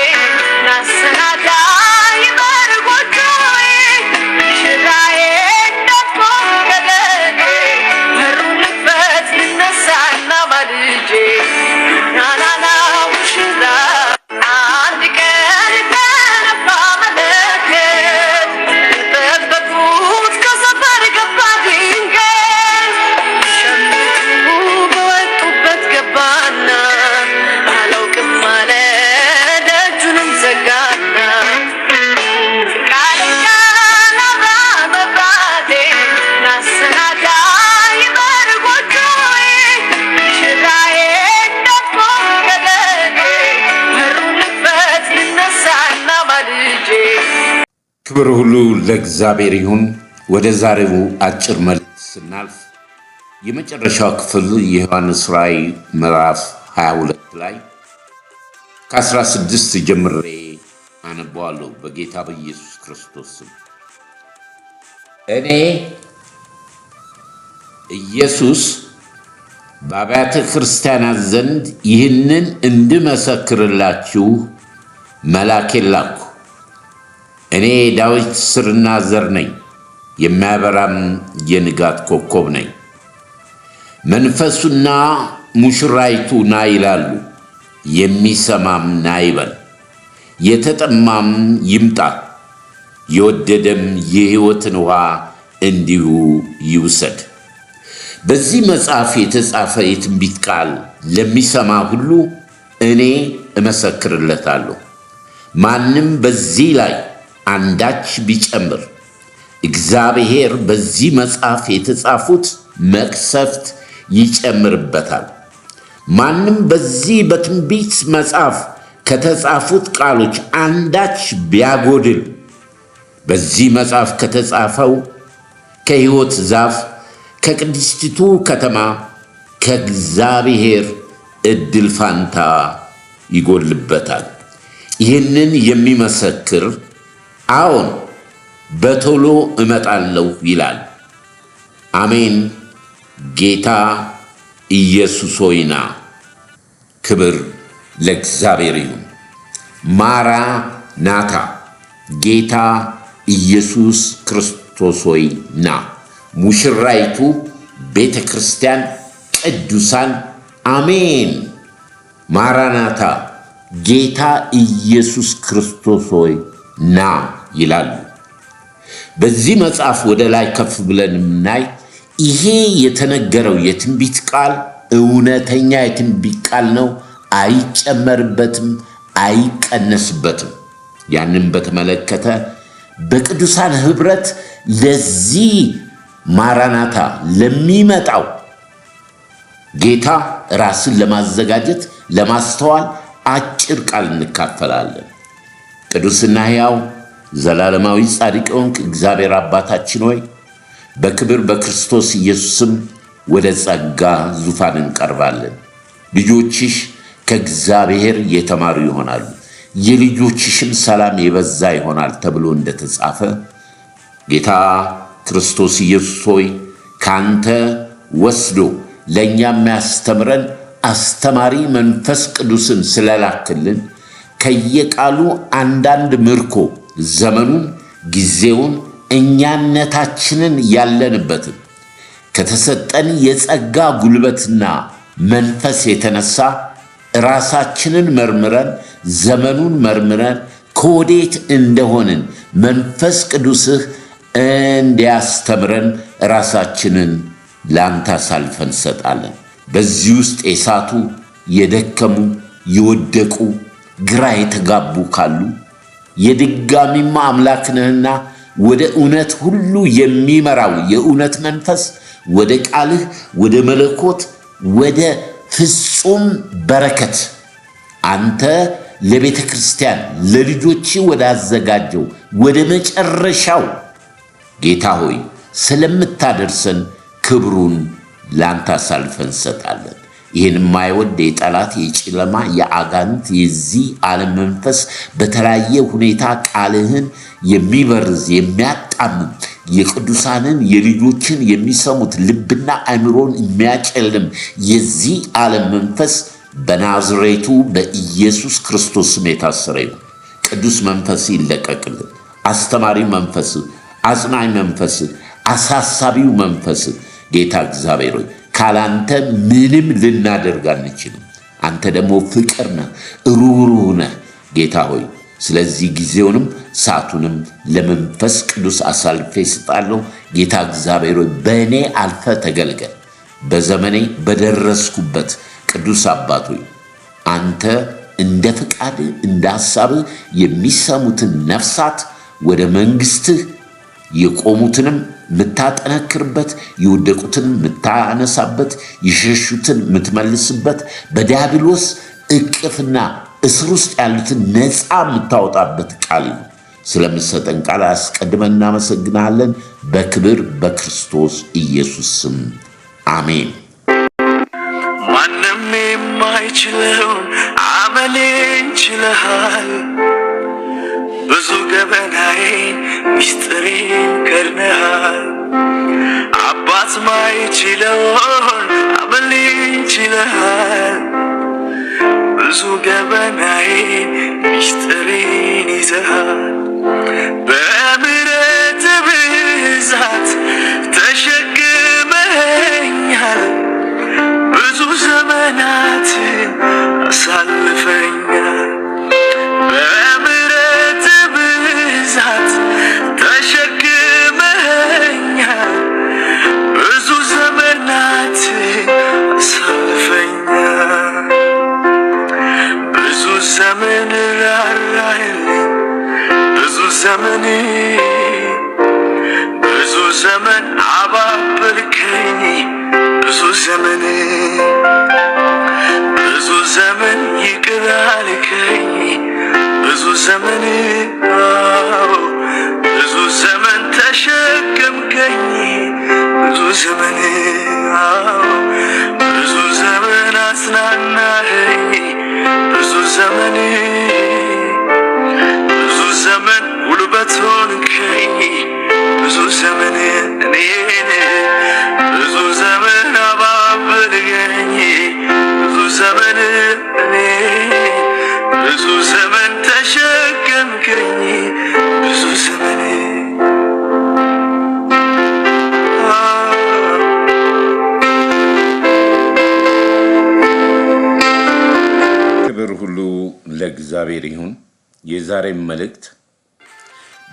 ናሰናዳ ይበር ጎጆዬ፣ ሽራዬ እንዳትቆም ከደኔ፣ በሩን ልክፈት ልነሳና ማልጄ። ናናና ሙሽራ አንድ ቀን ተነፋ መለከት፣ የጠበቁት ከሰፈር ገባ ድንገት። ሸምቱ በወጡበት ገባና አላውቅም አለ፣ ደጁንም ዘጋና። ቃልና ናብራ መብራቴ ናሰናዳ ይበር ጎጆዬ፣ ሽራዬ እንዳትቆም ከደኔ፣ በሩን ልክፈት ልነሳና ማልጄ። ክብር ሁሉ ለእግዚአብሔር ይሁን። ወደ ዛሬው አጭር መልእክት ስናልፍ የመጨረሻው ክፍል የዮሐንስ ራእይ ምዕራፍ 22 ላይ ከ16 ጀምሬ አነባዋለሁ። በጌታ በኢየሱስ ክርስቶስ ስም እኔ ኢየሱስ በአብያተ ክርስቲያናት ዘንድ ይህንን እንድመሰክርላችሁ መልአኬን ላኩ። እኔ ዳዊት ሥርና ዘር ነኝ፣ የሚያበራም የንጋት ኮከብ ነኝ። መንፈሱና ሙሽራይቱ ና ይላሉ፣ የሚሰማም ና ይበል። የተጠማም ይምጣ፣ የወደደም የሕይወትን ውሃ እንዲሁ ይውሰድ። በዚህ መጽሐፍ የተጻፈ የትንቢት ቃል ለሚሰማ ሁሉ እኔ እመሰክርለታለሁ። ማንም በዚህ ላይ አንዳች ቢጨምር እግዚአብሔር በዚህ መጽሐፍ የተጻፉት መቅሰፍት ይጨምርበታል። ማንም በዚህ በትንቢት መጽሐፍ ከተጻፉት ቃሎች አንዳች ቢያጎድል በዚህ መጽሐፍ ከተጻፈው ከሕይወት ዛፍ ከቅድስቲቱ ከተማ ከእግዚአብሔር ዕድል ፋንታ ይጎልበታል። ይህንን የሚመሰክር አዎን በቶሎ እመጣለሁ ይላል። አሜን። ጌታ ኢየሱስ ሆይ ና። ክብር ለእግዚአብሔር ይሁን። ማራናታ፣ ጌታ ኢየሱስ ክርስቶስ ሆይ ና። ሙሽራይቱ ቤተ ክርስቲያን፣ ቅዱሳን አሜን። ማራናታ፣ ጌታ ኢየሱስ ክርስቶስ ሆይ ና ይላሉ። በዚህ መጽሐፍ ወደ ላይ ከፍ ብለን የምናይ ይሄ የተነገረው የትንቢት ቃል እውነተኛ የትንቢት ቃል ነው። አይጨመርበትም፣ አይቀነስበትም። ያንን በተመለከተ በቅዱሳን ኅብረት ለዚህ ማራናታ ለሚመጣው ጌታ ራስን ለማዘጋጀት ለማስተዋል አጭር ቃል እንካፈላለን። ቅዱስና ሕያው ዘላለማዊ ጻድቅ የሆንክ እግዚአብሔር አባታችን ሆይ በክብር በክርስቶስ ኢየሱስም ወደ ጸጋ ዙፋን እንቀርባለን። ልጆችሽ ከእግዚአብሔር የተማሩ ይሆናሉ፣ የልጆችሽም ሰላም የበዛ ይሆናል ተብሎ እንደተጻፈ ጌታ ክርስቶስ ኢየሱስ ሆይ ካንተ ወስዶ ለእኛ የሚያስተምረን አስተማሪ መንፈስ ቅዱስን ስለላክልን ከየቃሉ አንዳንድ ምርኮ ዘመኑን፣ ጊዜውን፣ እኛነታችንን ያለንበትን ከተሰጠን የጸጋ ጉልበትና መንፈስ የተነሳ ራሳችንን መርምረን ዘመኑን መርምረን ከወዴት እንደሆንን መንፈስ ቅዱስህ እንዲያስተምረን ራሳችንን ላንተ አሳልፈን እንሰጣለን። በዚህ ውስጥ የሳቱ የደከሙ የወደቁ ግራ የተጋቡ ካሉ የድጋሚማ አምላክ ነህና ወደ እውነት ሁሉ የሚመራው የእውነት መንፈስ ወደ ቃልህ፣ ወደ መለኮት፣ ወደ ፍጹም በረከት አንተ ለቤተ ክርስቲያን ለልጆች ወዳዘጋጀው ወደ መጨረሻው ጌታ ሆይ ስለምታደርሰን ክብሩን ላንተ አሳልፈን እንሰጣለን። ይህን የማይወድ የጠላት የጨለማ የአጋንንት የዚህ ዓለም መንፈስ በተለያየ ሁኔታ ቃልህን የሚበርዝ የሚያጣምም የቅዱሳንን የልጆችን የሚሰሙት ልብና አእምሮን የሚያጨልም የዚህ ዓለም መንፈስ በናዝሬቱ በኢየሱስ ክርስቶስ ስም የታሰረ ይሁን። ቅዱስ መንፈስ ይለቀቅልን። አስተማሪ መንፈስ፣ አጽናኝ መንፈስ፣ አሳሳቢው መንፈስ ጌታ እግዚአብሔር ሆይ ካላንተ ምንም ልናደርግ አንችልም። አንተ ደግሞ ፍቅር ነህ፣ ሩህሩህ ነህ ጌታ ሆይ። ስለዚህ ጊዜውንም ሰዓቱንም ለመንፈስ ቅዱስ አሳልፌ እሰጣለሁ። ጌታ እግዚአብሔር ሆይ በእኔ አልፈ ተገልገል። በዘመኔ በደረስኩበት ቅዱስ አባት ሆይ አንተ እንደ ፍቃድ እንደ ሐሳብህ የሚሰሙትን ነፍሳት ወደ መንግሥትህ የቆሙትንም ምታጠነክርበት፣ የወደቁትን ምታነሳበት፣ የሸሹትን ምትመልስበት፣ በዲያብሎስ እቅፍና እስር ውስጥ ያሉትን ነፃ የምታወጣበት ቃል ነው። ስለምሰጠን ቃል አስቀድመን እናመሰግናለን። በክብር በክርስቶስ ኢየሱስ ስም አሜን። ማንም የማይችለውን አመሌን ችለሃል። ብዙ ገበናዬን ሚስጥሬን ከድነሃል። አባት ማይችለውን አመሌን ችለሃል። ብዙ ገበናዬን ሚስጥሬን ይዘሃል። በምሕረት ብዛት ተሸክመኸኛል። ብዙ ዘመናትን አሳልፈኛል። በምሕረት ብዛት ተሸክመኸኛል። ብዙ ዘመናትን አሳልፈኛል። ብዙ ዘመን ራራህልኝ፣ ብዙ ዘመን አባበልከኝ፣ ብዙ ዘመን ይቅር አልከኝ፣ ብዙ ዘመን ተሸከምከኝ፣ ብዙ ዘመን አጽናናኸኝ፣ ብዙ ዘመን ጉልበት ሆንከኝ፣ ብዙ ዘመን እኔን ብዙ ዘመን አባበልከኝ፣ ብዙ ዘመን እኔን ብዙ ዘመን ተሸከምከኝ፣ ብዙ ዘመን ክብር ሁሉ ለእግዚአብሔር ይሁን። የዛሬም መልእክት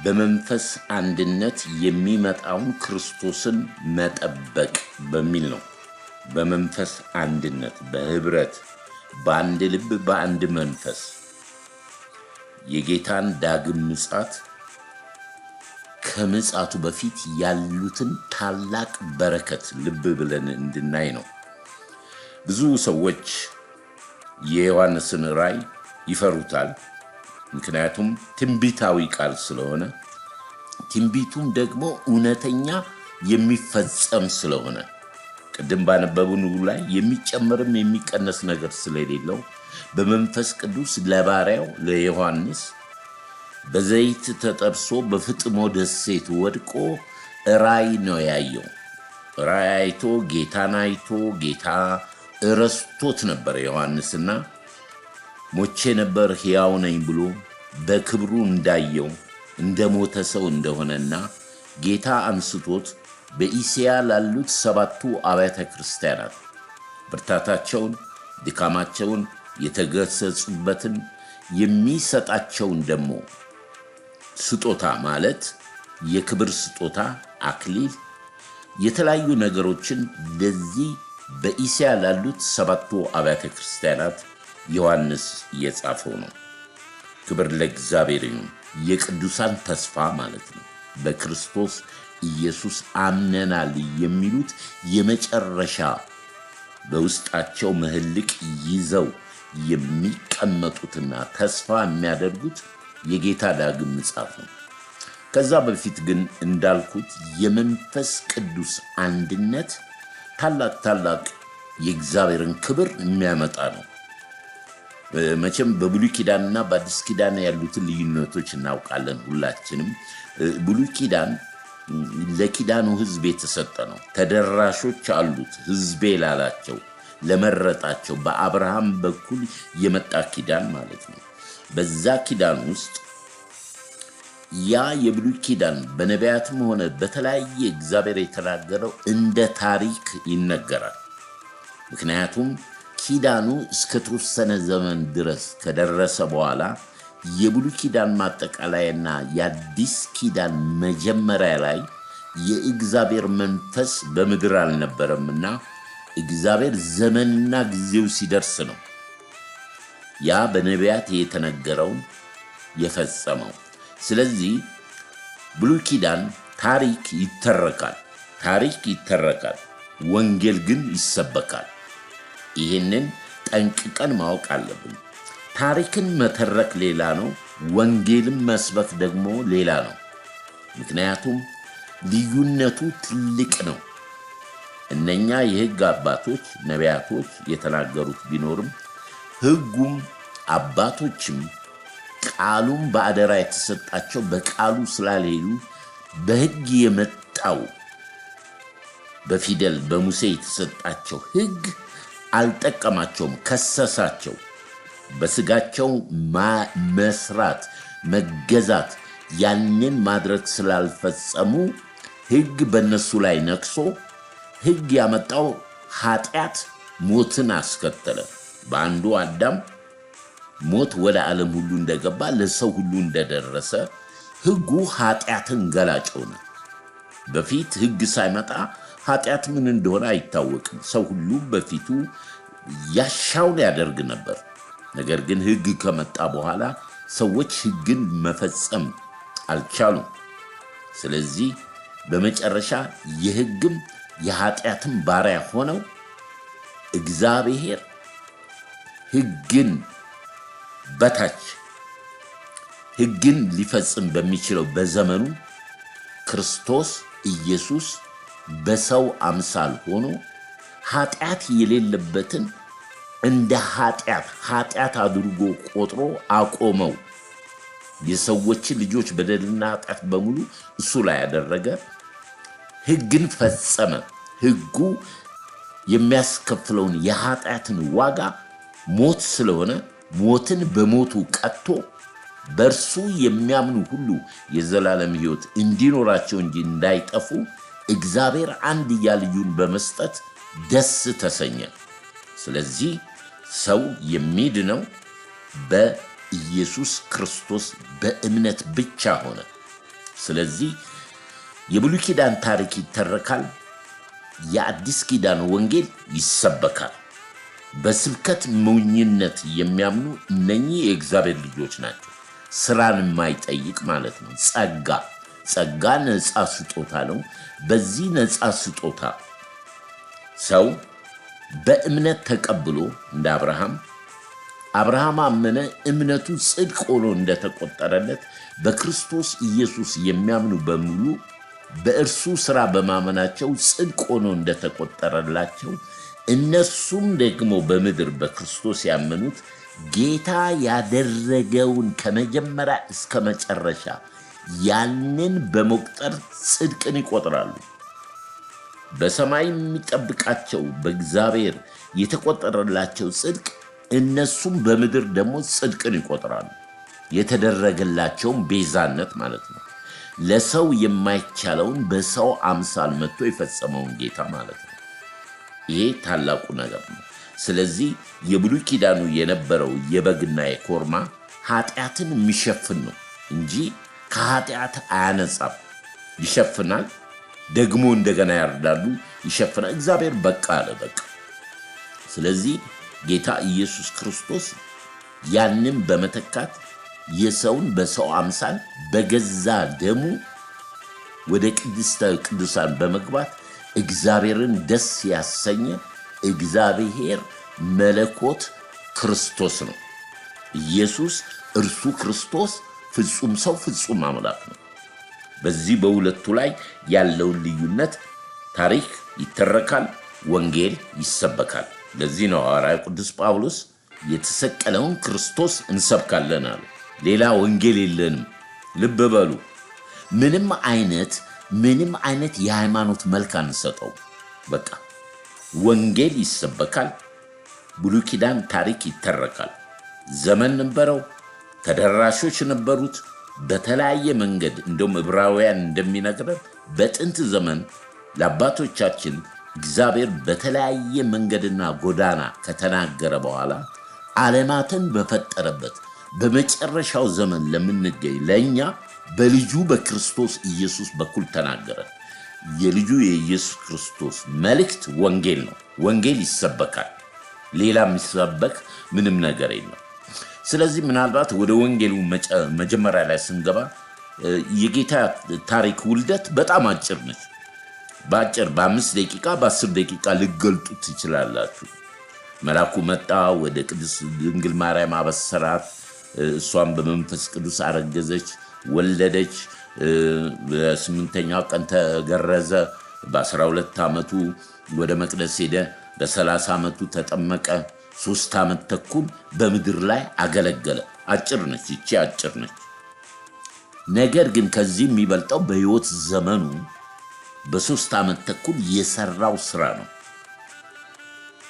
በመንፈስ አንድነት የሚመጣውን ክርስቶስን መጠበቅ በሚል ነው። በመንፈስ አንድነት፣ በህብረት፣ በአንድ ልብ፣ በአንድ መንፈስ የጌታን ዳግም ምጽአት ከምጽአቱ በፊት ያሉትን ታላቅ በረከት ልብ ብለን እንድናይ ነው። ብዙ ሰዎች የዮሐንስን ራእይ ይፈሩታል። ምክንያቱም ትንቢታዊ ቃል ስለሆነ፣ ትንቢቱም ደግሞ እውነተኛ የሚፈጸም ስለሆነ ቅድም ባነበብን ላይ የሚጨመርም የሚቀነስ ነገር ስለሌለው በመንፈስ ቅዱስ ለባሪያው ለዮሐንስ በዘይት ተጠብሶ በፍጥሞ ደሴት ወድቆ ራእይ ነው ያየው። ራእይ አይቶ ጌታን አይቶ ጌታ ረስቶት ነበር ዮሐንስና ሞቼ ነበር ሕያው ነኝ ብሎ በክብሩ እንዳየው እንደሞተ ሰው እንደሆነና ጌታ አንስቶት በኢስያ ላሉት 7ቱ አብያተ ክርስቲያናት ብርታታቸውን ድካማቸውን የተገሰጹበትን የሚሰጣቸውን ደግሞ ስጦታ ማለት የክብር ስጦታ አክሊል የተለያዩ ነገሮችን ለዚህ በኢስያ ላሉት 7ቱ አብያተ ክርስቲያናት ዮሐንስ የጻፈው ነው። ክብር ለእግዚአብሔር ይሁን። የቅዱሳን ተስፋ ማለት ነው። በክርስቶስ ኢየሱስ አምነናል የሚሉት የመጨረሻ በውስጣቸው መህልቅ ይዘው የሚቀመጡትና ተስፋ የሚያደርጉት የጌታ ዳግም ምጽአት ነው። ከዛ በፊት ግን እንዳልኩት የመንፈስ ቅዱስ አንድነት ታላቅ የእግዚአብሔርን ክብር የሚያመጣ ነው። መቼም በብሉይ ኪዳንና በአዲስ ኪዳን ያሉትን ልዩነቶች እናውቃለን ሁላችንም። ብሉይ ኪዳን ለኪዳኑ ሕዝብ የተሰጠ ነው። ተደራሾች አሉት። ሕዝቤ ላላቸው ለመረጣቸው በአብርሃም በኩል የመጣ ኪዳን ማለት ነው። በዛ ኪዳን ውስጥ ያ የብሉይ ኪዳን በነቢያትም ሆነ በተለያየ እግዚአብሔር የተናገረው እንደ ታሪክ ይነገራል። ምክንያቱም ኪዳኑ እስከ ተወሰነ ዘመን ድረስ ከደረሰ በኋላ የብሉይ ኪዳን ማጠቃለያና የአዲስ ኪዳን መጀመሪያ ላይ የእግዚአብሔር መንፈስ በምድር አልነበረምና እግዚአብሔር ዘመንና ጊዜው ሲደርስ ነው ያ በነቢያት የተነገረውን የፈጸመው። ስለዚህ ብሉይ ኪዳን ታሪክ ይተረካል፣ ወንጌል ግን ይሰበካል። ይህንን ጠንቅቀን ማወቅ አለብን። ታሪክን መተረክ ሌላ ነው፣ ወንጌልን መስበክ ደግሞ ሌላ ነው። ምክንያቱም ልዩነቱ ትልቅ ነው። እነኛ የሕግ አባቶች ነቢያቶች የተናገሩት ቢኖርም ሕጉም አባቶችም ቃሉም በአደራ የተሰጣቸው በቃሉ ስላልሄዱ በሕግ የመጣው በፊደል በሙሴ የተሰጣቸው ሕግ አልጠቀማቸውም፣ ከሰሳቸው። በስጋቸው መስራት መገዛት ያንን ማድረግ ስላልፈጸሙ ሕግ በእነሱ ላይ ነክሶ ሕግ ያመጣው ኃጢአት ሞትን አስከተለ። በአንዱ አዳም ሞት ወደ ዓለም ሁሉ እንደገባ ለሰው ሁሉ እንደደረሰ ሕጉ ኃጢአትን ገላጭ ሆነ። በፊት ሕግ ሳይመጣ ኃጢአት ምን እንደሆነ አይታወቅም። ሰው ሁሉ በፊቱ ያሻውን ያደርግ ነበር። ነገር ግን ሕግ ከመጣ በኋላ ሰዎች ሕግን መፈጸም አልቻሉም። ስለዚህ በመጨረሻ የሕግም የኃጢአትም ባሪያ ሆነው እግዚአብሔር ሕግን በታች ሕግን ሊፈጽም በሚችለው በዘመኑ ክርስቶስ ኢየሱስ በሰው አምሳል ሆኖ ኃጢአት የሌለበትን እንደ ኃጢአት አድርጎ ቆጥሮ አቆመው። የሰዎችን ልጆች በደልና ኃጢአት በሙሉ እሱ ላይ ያደረገ፣ ሕግን ፈጸመ። ሕጉ የሚያስከፍለውን የኃጢአትን ዋጋ ሞት ስለሆነ ሞትን በሞቱ ቀጥቶ በእርሱ የሚያምኑ ሁሉ የዘላለም ሕይወት እንዲኖራቸው እንጂ እንዳይጠፉ እግዚአብሔር አንድያ ልጁን በመስጠት ደስ ተሰኘ። ስለዚህ ሰው የሚድነው በኢየሱስ ክርስቶስ በእምነት ብቻ ሆነ። ስለዚህ የብሉይ ኪዳን ታሪክ ይተረካል፣ የአዲስ ኪዳን ወንጌል ይሰበካል። በስብከት ሞኝነት የሚያምኑ እነኚህ የእግዚአብሔር ልጆች ናቸው። ስራን የማይጠይቅ ማለት ነው። ጸጋ ነፃ ስጦታ ነው። በዚህ ነፃ ስጦታ ሰው በእምነት ተቀብሎ እንደ አብርሃም አመነ፣ እምነቱ ጽድቅ ሆኖ እንደተቆጠረለት በክርስቶስ ኢየሱስ የሚያምኑ በሙሉ በእርሱ ሥራ በማመናቸው ጽድቅ ሆኖ እንደተቆጠረላቸው እነርሱም ደግሞ በምድር በክርስቶስ ያመኑት ጌታ ያደረገውን ከመጀመሪያ እስከ መጨረሻ ያንን በመቁጠር ጽድቅን ይቆጥራሉ። በሰማይ የሚጠብቃቸው በእግዚአብሔር የተቆጠረላቸው ጽድቅ እነሱም በምድር ደግሞ ጽድቅን ይቆጥራሉ። የተደረገላቸውን ቤዛነት ማለት ነው። ለሰው የማይቻለውን በሰው አምሳል መጥቶ የፈጸመውን ጌታ ማለት ነው። ይሄ ታላቁ ነገር ነው። ስለዚህ የብሉይ ኪዳኑ የነበረው የበግና የኮርማ ኃጢአትን የሚሸፍን ነው እንጂ ከኃጢአት አያነጻም። ይሸፍናል፣ ደግሞ እንደገና ያርዳሉ፣ ይሸፍናል። እግዚአብሔር በቃ አለ፣ በቃ። ስለዚህ ጌታ ኢየሱስ ክርስቶስ ያንን በመተካት የሰውን በሰው አምሳል በገዛ ደሙ ወደ ቅድስተ ቅዱሳን በመግባት እግዚአብሔርን ደስ ያሰኘ እግዚአብሔር መለኮት ክርስቶስ ነው። ኢየሱስ እርሱ ክርስቶስ ፍጹም ሰው ፍጹም አምላክ ነው። በዚህ በሁለቱ ላይ ያለውን ልዩነት ታሪክ ይተረካል፣ ወንጌል ይሰበካል። ለዚህ ነው ሐዋርያው ቅዱስ ጳውሎስ የተሰቀለውን ክርስቶስ እንሰብካለን አለ። ሌላ ወንጌል የለንም። ልብ በሉ። ምንም አይነት የሃይማኖት መልክ አንሰጠው። በቃ ወንጌል ይሰበካል። ብሉይ ኪዳን ታሪክ ይተረካል። ዘመን ነበረው፣ ተደራሾች ነበሩት። በተለያየ መንገድ እንደውም ዕብራውያን እንደሚነግረን በጥንት ዘመን ለአባቶቻችን እግዚአብሔር በተለያየ መንገድና ጎዳና ከተናገረ በኋላ ዓለማትን በፈጠረበት በመጨረሻው ዘመን ለምንገኝ ለእኛ በልጁ በክርስቶስ ኢየሱስ በኩል ተናገረ። የልጁ የኢየሱስ ክርስቶስ መልእክት ወንጌል ነው። ወንጌል ይሰበካል። ሌላ የሚሰበክ ምንም ነገር የለም። ስለዚህ ምናልባት ወደ ወንጌሉ መጀመሪያ ላይ ስንገባ የጌታ ታሪክ ውልደት በጣም አጭር ነች። በአጭር በ5 ደቂቃ በ10 ደቂቃ ልገልጡት ትችላላችሁ። መልአኩ መጣ፣ ወደ ቅድስት ድንግል ማርያም አበሰራት። እሷም በመንፈስ ቅዱስ አረገዘች፣ ወለደች። በ8ኛው ቀን ተገረዘ። በ12 ዓመቱ ወደ መቅደስ ሄደ። በ30 ዓመቱ ተጠመቀ። 3 ዓመት ተኩል በምድር ላይ አገለገለ። አጭር ነች፣ ይቺ አጭር ነች። ነገር ግን ከዚህ የሚበልጠው በሕይወት ዘመኑ በ3 ዓመት ተኩል የሰራው ስራ ነው።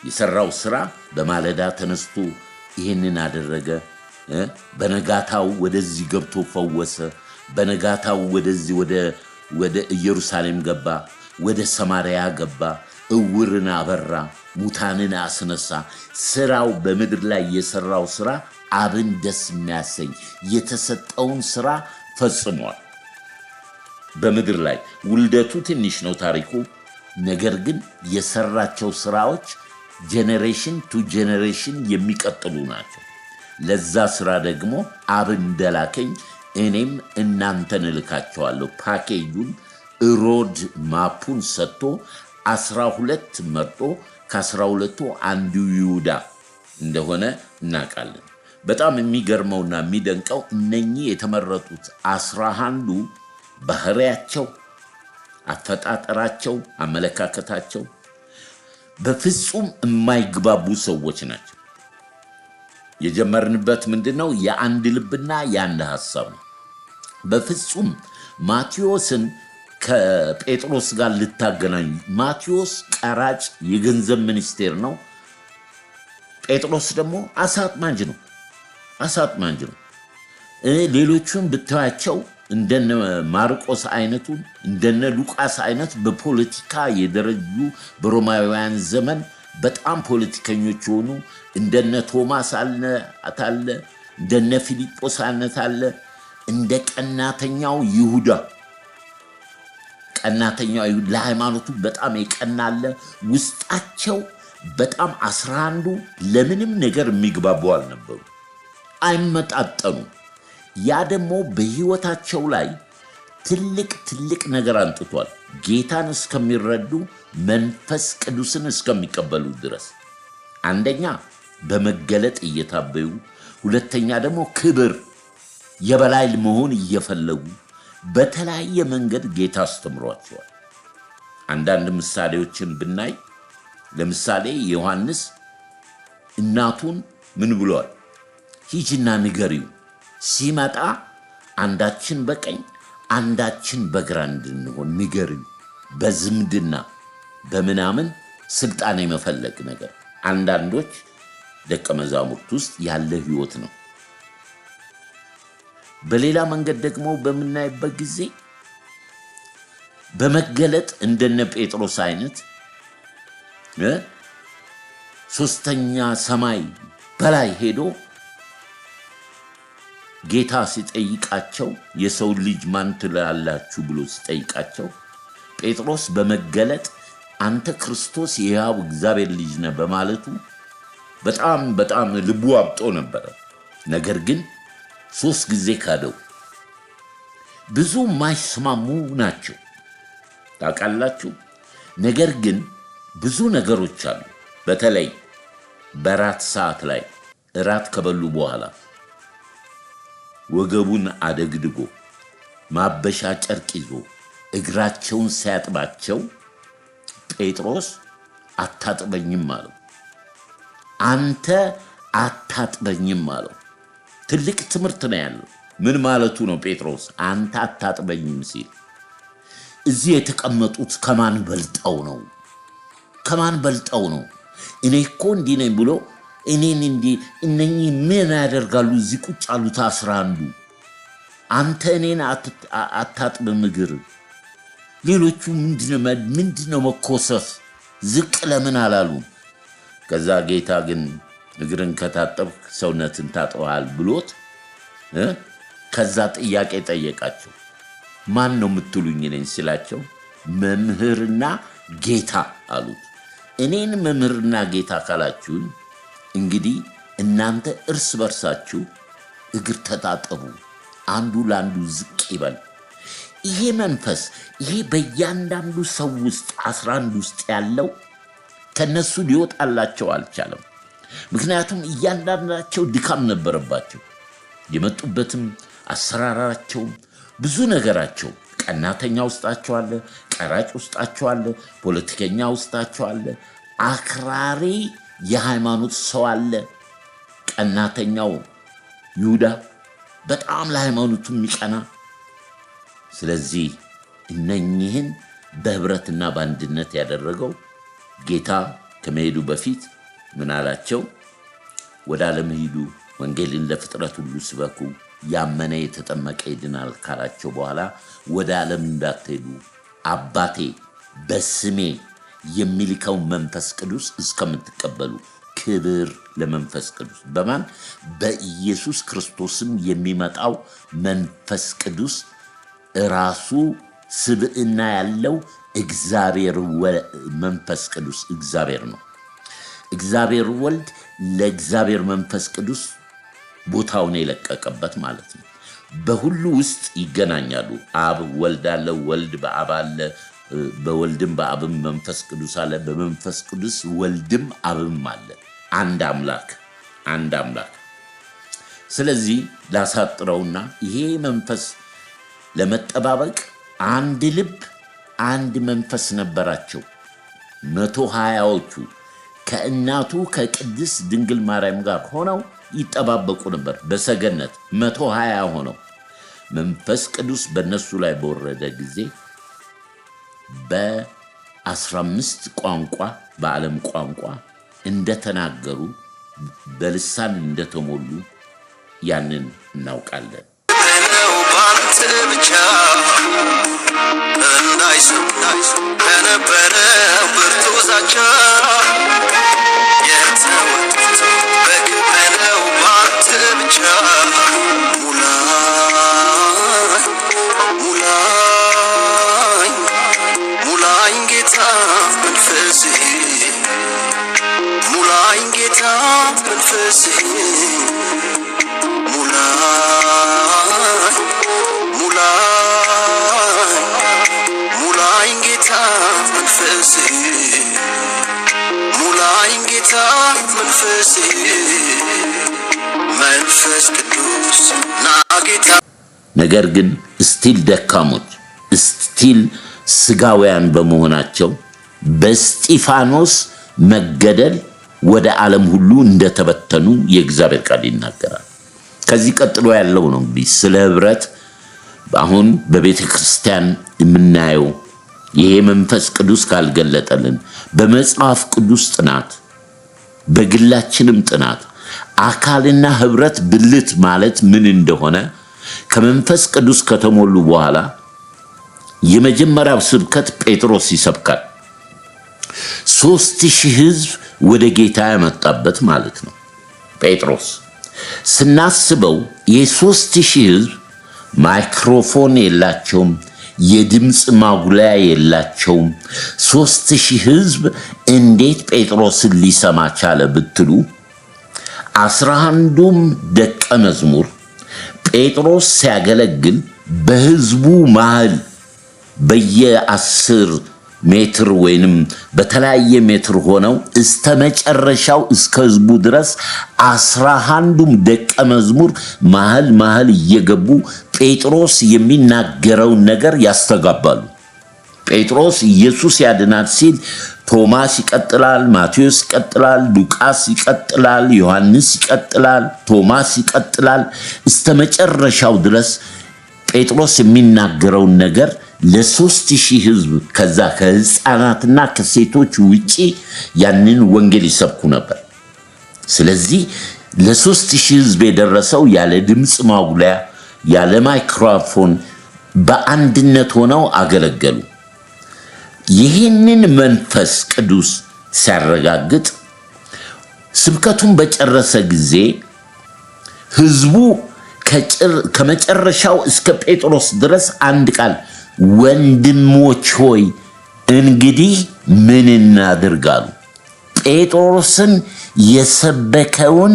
የሰራው ስራ በማለዳ ተነስቶ ይህንን አደረገ። በነጋታው ወደዚህ ገብቶ ፈወሰ። በነጋታው ወደዚህ ወደ ኢየሩሳሌም ገባ። ወደ ሰማርያ ገባ። እውርን አበራ፣ ሙታንን አስነሳ። ስራው በምድር ላይ የሰራው ስራ አብን ደስ የሚያሰኝ የተሰጠውን ስራ ፈጽሟል። በምድር ላይ ውልደቱ ትንሽ ነው ታሪኩ። ነገር ግን የሰራቸው ስራዎች ጄኔሬሽን ቱ ጄኔሬሽን የሚቀጥሉ ናቸው። ለዛ ስራ ደግሞ አብ እንደላከኝ እኔም እናንተን እልካቸዋለሁ። ፓኬጁን ሮድ ማፑን ሰጥቶ 12 መርጦ ከ12ቱ አንዱ ይሁዳ እንደሆነ እናውቃለን። በጣም የሚገርመውና የሚደንቀው እነኚህ የተመረጡት 11ዱ ባህሪያቸው፣ አፈጣጠራቸው፣ አመለካከታቸው በፍጹም የማይግባቡ ሰዎች ናቸው። የጀመርንበት ምንድነው? የአንድ ልብና የአንድ ሐሳብ ነው። በፍጹም ማቴዎስን ከጴጥሮስ ጋር ልታገናኙ። ማቴዎስ ቀራጭ የገንዘብ ሚኒስቴር ነው። ጴጥሮስ ደግሞ አሳ አጥማጅ ነው። ሌሎቹን ብታያቸው እንደነ ማርቆስ አይነቱን እንደነ ሉቃስ አይነት በፖለቲካ የደረጁ በሮማውያን ዘመን በጣም ፖለቲከኞች የሆኑ እንደነ ቶማስ አለ፣ እንደነ ፊልጶስ አለ፣ እንደ ቀናተኛው ይሁዳ ለሃይማኖቱ በጣም የቀናለ ውስጣቸው በጣም 11ዱ ለምንም ነገር የሚግባቡ አልነበሩ፣ አይመጣጠኑ። ያ ደግሞ በህይወታቸው ላይ ትልቅ ነገር አንጥቷል። ጌታን እስከሚረዱ መንፈስ ቅዱስን እስከሚቀበሉ ድረስ አንደኛ በመገለጥ እየታበዩ፣ ሁለተኛ ደግሞ ክብር የበላይ መሆን እየፈለጉ በተለያየ መንገድ ጌታ አስተምሯቸዋል። አንዳንድ ምሳሌዎችን ብናይ ለምሳሌ ዮሐንስ እናቱን ምን ብሏል? ሂጂና ንገሪው ሲመጣ አንዳችን በቀኝ አንዳችን በግራ እንድንሆን ንገሪው። በዝምድና በምናምን ስልጣን የመፈለግ ነገር አንዳንዶች ደቀ መዛሙርት ውስጥ ያለ ህይወት ነው። በሌላ መንገድ ደግሞ በምናይበት ጊዜ በመገለጥ እንደነ ጴጥሮስ አይነት ሶስተኛ ሰማይ በላይ ሄዶ ጌታ ሲጠይቃቸው የሰው ልጅ ማን ትላላችሁ ብሎ ሲጠይቃቸው ጴጥሮስ በመገለጥ አንተ ክርስቶስ የሕያው እግዚአብሔር ልጅ ነህ በማለቱ በጣም ልቡ አብጦ ነበር። ነገር ግን 3 ጊዜ ካደው። ብዙ ማይስማሙ ናቸው ታውቃላችሁ። ነገር ግን ብዙ ነገሮች አሉ። በተለይ በራት ሰዓት ላይ እራት ከበሉ በኋላ ወገቡን አደግድጎ ማበሻ ጨርቅ ይዞ እግራቸውን ሲያጥባቸው ጴጥሮስ አታጥበኝም አለው። አንተ አታጥበኝም አለው። ትልቅ ትምህርት ነው ያለው። ምን ማለቱ ነው? ጴጥሮስ አንተ አታጥበኝም ሲል እዚህ የተቀመጡት ከማን በልጠው ነው? ከማን በልጠው ነው? እኔ እኮ እንዲህ ነኝ ብሎ እኔን እንዲህ እነኚህ ምን ያደርጋሉ? እዚህ ቁጭ ያሉት 11 አንተ እኔን አታጥብም እግር። ሌሎቹ ምንድነው መኮሰፍ? ዝቅ ለምን አላሉ? ከዛ ጌታ ግን እግርን ከታጠብክ ሰውነትን ታጥበሃል ብሎት ከዛ ጥያቄ ጠየቃቸው። ማን ነው የምትሉኝ ነኝ ሲላቸው መምህርና ጌታ አሉት። እኔን መምህርና ጌታ ካላችሁኝ እንግዲህ እናንተ እርስ በርሳችሁ እግር ተጣጠቡ፣ አንዱ ለአንዱ ዝቅ ይበል። ይሄ መንፈስ ይሄ በእያንዳንዱ ሰው ውስጥ 11 ውስጥ ያለው ከነሱ ሊወጣላቸው አልቻለም። ምክንያቱም እያንዳንዳቸው ድካም ነበረባቸው። የመጡበትም አሰራራቸው ብዙ ነገራቸው ቀናተኛ ውስጣቸው አለ፣ ቀራጭ ውስጣቸው አለ፣ ፖለቲከኛ ውስጣቸው አለ፣ አክራሪ የሃይማኖት ሰው አለ። ቀናተኛው ይሁዳ በጣም ለሃይማኖቱ የሚቀና። ስለዚህ እነኚህን በህብረትና በአንድነት ያደረገው ጌታ ከመሄዱ በፊት ምን አላቸው? ወደ ዓለም ሂዱ፣ ወንጌልን ለፍጥረት ሁሉ ስበኩ፣ ያመነ የተጠመቀ ይድናል ካላቸው በኋላ ወደ ዓለም እንዳትሄዱ አባቴ በስሜ የሚልከው መንፈስ ቅዱስ እስከምትቀበሉ። ክብር ለመንፈስ ቅዱስ። በማን? በኢየሱስ ክርስቶስም የሚመጣው መንፈስ ቅዱስ ራሱ ስብዕና ያለው እግዚአብሔር መንፈስ ቅዱስ እግዚአብሔር ነው። እግዚአብሔር ወልድ ለእግዚአብሔር መንፈስ ቅዱስ ቦታውን የለቀቀበት ማለት ነው። በሁሉ ውስጥ ይገናኛሉ። አብ ወልድ አለ፣ ወልድ በአብ አለ፣ በወልድም በአብም መንፈስ ቅዱስ አለ፣ በመንፈስ ቅዱስ ወልድም አብም አለ። አንድ አምላክ። ስለዚህ ላሳጥረውና ይሄ መንፈስ ለመጠባበቅ አንድ ልብ አንድ መንፈስ ነበራቸው። 120ዎቹ ከእናቱ ከቅድስት ድንግል ማርያም ጋር ሆነው ይጠባበቁ ነበር በሰገነት 120 ሆነው። መንፈስ ቅዱስ በእነሱ ላይ በወረደ ጊዜ በ15 ቋንቋ በዓለም ቋንቋ እንደተናገሩ በልሳን እንደተሞሉ ያንን እናውቃለን። ባንተ ብቻ እንዳይሰሙ ከነበረው ብርቱ ዛቻ የተወጡት በክብረው ባንተ ብቻ ሙላኝ ጌታ መንፈስህ ሙላኝ ጌታ መንፈስህ ሙላኝ ጌታ መንፈስህ ሙላኝ ጌታ መንፈስህ መንፈስ ቅዱስ ና ጌታ ነገር ግን ስቲል ደካሞች ስቲል ስጋውያን በመሆናቸው በእስጢፋኖስ መገደል ወደ ዓለም ሁሉ እንደተበተኑ የእግዚአብሔር ቃል ይናገራል። ከዚህ ቀጥሎ ያለው ነው እንግዲህ ስለ ህብረት አሁን በቤተ ክርስቲያን የምናየው ይሄ መንፈስ ቅዱስ ካልገለጠልን በመጽሐፍ ቅዱስ ጥናት በግላችንም ጥናት አካልና ህብረት ብልት ማለት ምን እንደሆነ ከመንፈስ ቅዱስ ከተሞሉ በኋላ የመጀመሪያው ስብከት ጴጥሮስ ይሰብካል። 3000 ህዝብ ወደ ጌታ ያመጣበት ማለት ነው። ጴጥሮስ ስናስበው የ3000 ህዝብ ማይክሮፎን የላቸውም፣ የድምጽ ማጉላያ የላቸውም። 3000 ህዝብ እንዴት ጴጥሮስን ሊሰማ ቻለ ብትሉ 11ዱም ደቀ መዝሙር ጴጥሮስ ሲያገለግል በህዝቡ መሃል በየ10 ሜትር ወይንም በተለያየ ሜትር ሆነው እስተመጨረሻው እስከ ህዝቡ ድረስ 11ዱም ደቀ መዝሙር መሃል እየገቡ ጴጥሮስ የሚናገረውን ነገር ያስተጋባሉ። ጴጥሮስ ኢየሱስ ያድናል ሲል ቶማስ ይቀጥላል፣ ማቴዎስ ይቀጥላል፣ ሉቃስ ይቀጥላል፣ ዮሐንስ ይቀጥላል፣ ቶማስ ይቀጥላል። እስተመጨረሻው ድረስ ጴጥሮስ የሚናገረውን ነገር ለ3000 ህዝብ ከዛ ከህፃናትና ከሴቶች ውጪ ያንን ወንጌል ይሰብኩ ነበር። ስለዚህ ለ3000 ህዝብ የደረሰው ያለ ድምጽ ማጉላያ ያለ ማይክሮፎን በአንድነት ሆነው አገለገሉ። ይህንን መንፈስ ቅዱስ ሲያረጋግጥ ስብከቱን በጨረሰ ጊዜ ህዝቡ ከመጨረሻው እስከ ጴጥሮስ ድረስ አንድ ቃል ወንድሞች ሆይ እንግዲህ ምን እናድርጋሉ? ጴጥሮስን የሰበከውን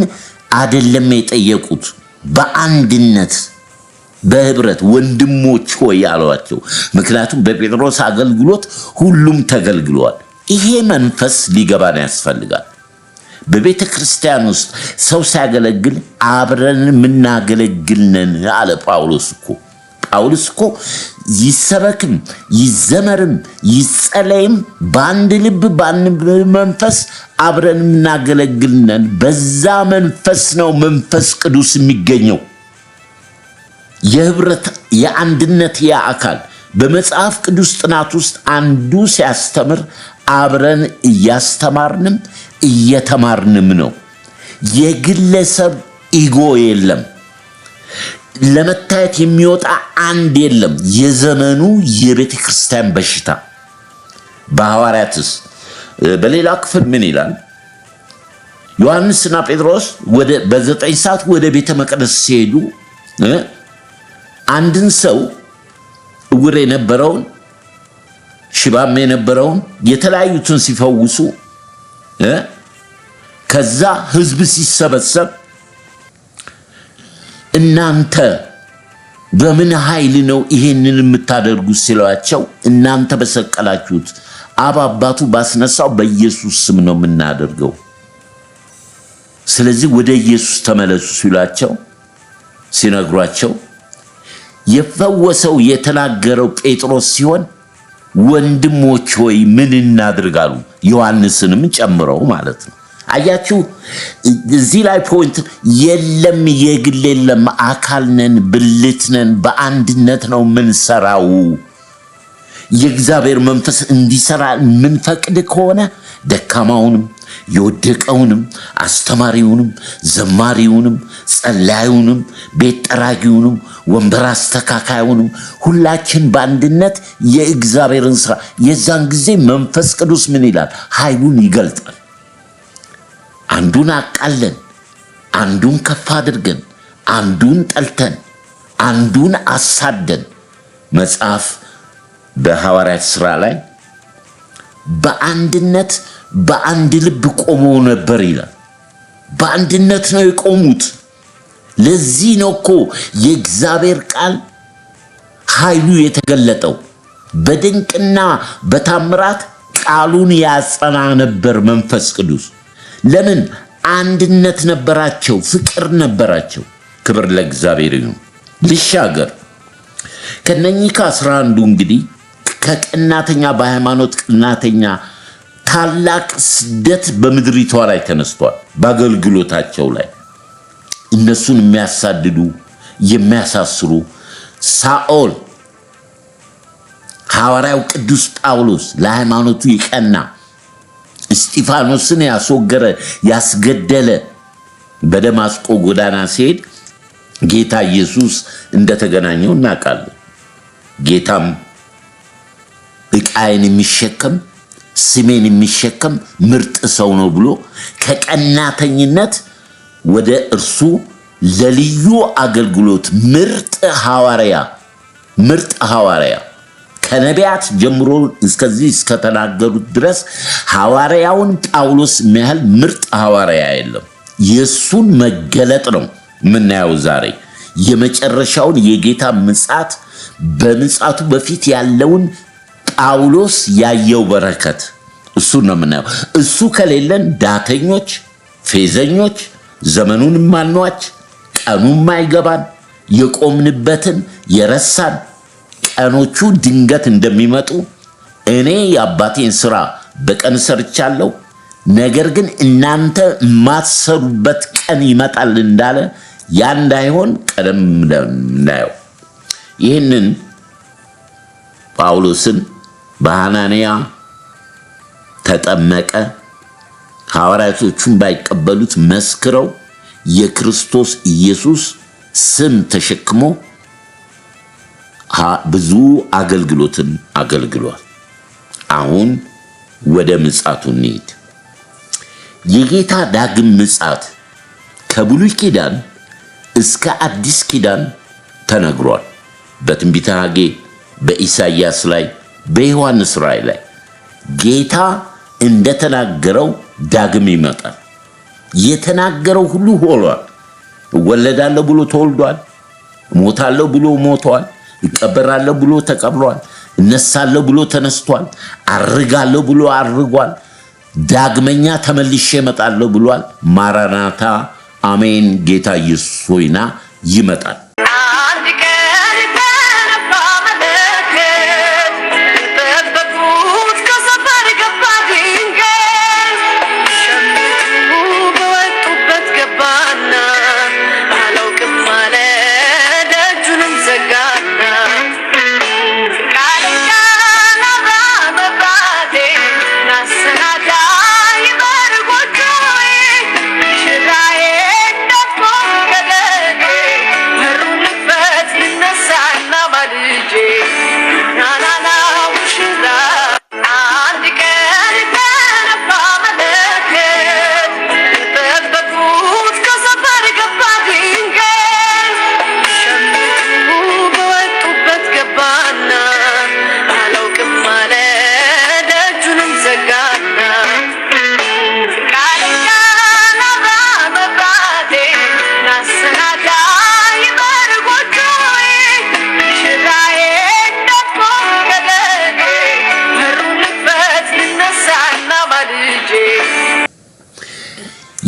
አይደለም የጠየቁት፣ በአንድነት በህብረት ወንድሞች ሆይ አሏቸው። ምክንያቱም በጴጥሮስ አገልግሎት ሁሉም ተገልግሏል። ይሄ መንፈስ ሊገባን ያስፈልጋል። በቤተ ክርስቲያን ውስጥ ሰው ሲያገለግል አብረን የምናገለግልነን አለ ጳውሎስ እኮ ይሰበክም ይዘመርም ይጸለይም በአንድ ልብ በአንድ መንፈስ አብረን የምናገለግልነን። በዛ መንፈስ ነው መንፈስ ቅዱስ የሚገኘው። የህብረት የአንድነት የአካል በመጽሐፍ ቅዱስ ጥናት ውስጥ አንዱ ሲያስተምር አብረን እያስተማርንም እየተማርንም ነው። የግለሰብ ኢጎ የለም። ለመታየት የሚወጣ አንድ የለም። የዘመኑ የቤተ ክርስቲያን በሽታ በሐዋርያትስ በሌላ ክፍል ምን ይላል? ዮሐንስና ጴጥሮስ በ9 ሰዓት ወደ ቤተ መቅደስ ሲሄዱ አንድን ሰው እውር የነበረውን ሽባም የነበረውን የተለያዩትን ሲፈውሱ ከዛ ህዝብ ሲሰበሰብ እናንተ በምን ኃይል ነው ይሄንን የምታደርጉት ሲሏቸው እናንተ በሰቀላችሁት አብ አባቱ ባስነሳው በኢየሱስ ስም ነው የምናደርገው፣ ስለዚህ ወደ ኢየሱስ ተመለሱ ሲሏቸው ሲነግሯቸው የፈወሰው የተናገረው ጴጥሮስ ሲሆን ወንድሞች ሆይ ምን እናድርጋሉ? ዮሐንስንም ጨምረው ማለት ነው። አያችሁ እዚህ ላይ ፖይንት የለም፣ የግል የለም፣ አካል ነን፣ ብልት ነን፣ በአንድነት ነው ምንሰራው። የእግዚአብሔር መንፈስ እንዲሰራ ምንፈቅድ ከሆነ ደካማውንም የወደቀውንም አስተማሪውንም ዘማሪውንም ጸላዩንም ቤት ጠራጊውንም ወንበር አስተካካዩንም ሁላችን በአንድነት የእግዚአብሔርን ስራ የዛን ጊዜ መንፈስ ቅዱስ ምን ይላል? ኃይሉን ይገልጣል። አንዱን አቃለን፣ አንዱን ከፍ አድርገን፣ አንዱን ጠልተን፣ አንዱን አሳደን መጽሐፍ በሐዋርያት ሥራ ላይ በአንድነት በአንድ ልብ ቆመው ነበር ይላል። በአንድነት ነው የቆሙት። ለዚህ ነው እኮ የእግዚአብሔር ቃል ኃይሉ የተገለጠው። በድንቅና በታምራት ቃሉን ያጸና ነበር መንፈስ ቅዱስ። ለምን? አንድነት ነበራቸው፣ ፍቅር ነበራቸው። ክብር ለእግዚአብሔር ይሁን። ልሻገር ከነኚህ ከ11 እንግዲህ ከቀናተኛ በሃይማኖት ቀናተኛ ታላቅ ስደት በምድሪቷ ላይ ተነስቷል። በአገልግሎታቸው ላይ እነሱን የሚያሳድዱ የሚያሳስሩ ሳኦል፣ ሐዋርያው ቅዱስ ጳውሎስ ለሃይማኖቱ የቀና እስጢፋኖስን ያስወገረ ያስገደለ በደማስቆ ጎዳና ሲሄድ ጌታ ኢየሱስ እንደተገናኘው እናውቃለን። ጌታም ዕቃዬን የሚሸከም ስሜን የሚሸከም ምርጥ ሰው ነው ብሎ ከቀናተኝነት ወደ እርሱ ለልዩ አገልግሎት ምርጥ ሐዋርያ ከነቢያት ጀምሮ እስከዚህ እስከተናገሩት ድረስ ሐዋርያውን ጳውሎስ የሚያህል ምርጥ ሐዋርያ የለም። የሱን መገለጥ ነው ምናየው ዛሬ። የመጨረሻውን የጌታ ምጽአት በምጽአቱ በፊት ያለውን ጳውሎስ ያየው በረከት እሱን ነው ምናየው። እሱ ከሌለን ዳተኞች፣ ፌዘኞች፣ ዘመኑን ማንዋች፣ ቀኑን ማይገባን፣ የቆምንበትን የረሳን ቀኖቹ ድንገት እንደሚመጡ እኔ የአባቴን ሥራ በቀን ሰርቻለሁ፣ ነገር ግን እናንተ የማትሰሩበት ቀን ይመጣል እንዳለ ያ እንዳይሆን ቀደም እናየው። ይህንን ጳውሎስን በሐናንያ ተጠመቀ። ሐዋርያቶቹን ባይቀበሉት መስክረው የክርስቶስ ኢየሱስ ስም ተሸክሞ ብዙ አገልግሎትን አገልግሏል። አሁን ወደ ምጽአቱ እንሂድ። የጌታ ዳግም ምጽአት ከብሉይ ኪዳን እስከ አዲስ ኪዳን ተነግሯል። በትንቢተ ሐጌ፣ በኢሳይያስ ላይ፣ በዮሐንስ ራእይ ላይ ጌታ እንደተናገረው ዳግም ይመጣል። የተናገረው ሁሉ ሆኗል። እወለዳለሁ ብሎ ተወልዷል። እሞታለሁ ብሎ ሞቷል። እቀበራለሁ ብሎ ተቀብሯል። እነሳለሁ ብሎ ተነስቷል። አርጋለሁ ብሎ አርጓል። ዳግመኛ ተመልሼ እመጣለሁ ብሏል። ማራናታ አሜን። ጌታ ኢየሱስ ሆይና ይመጣል።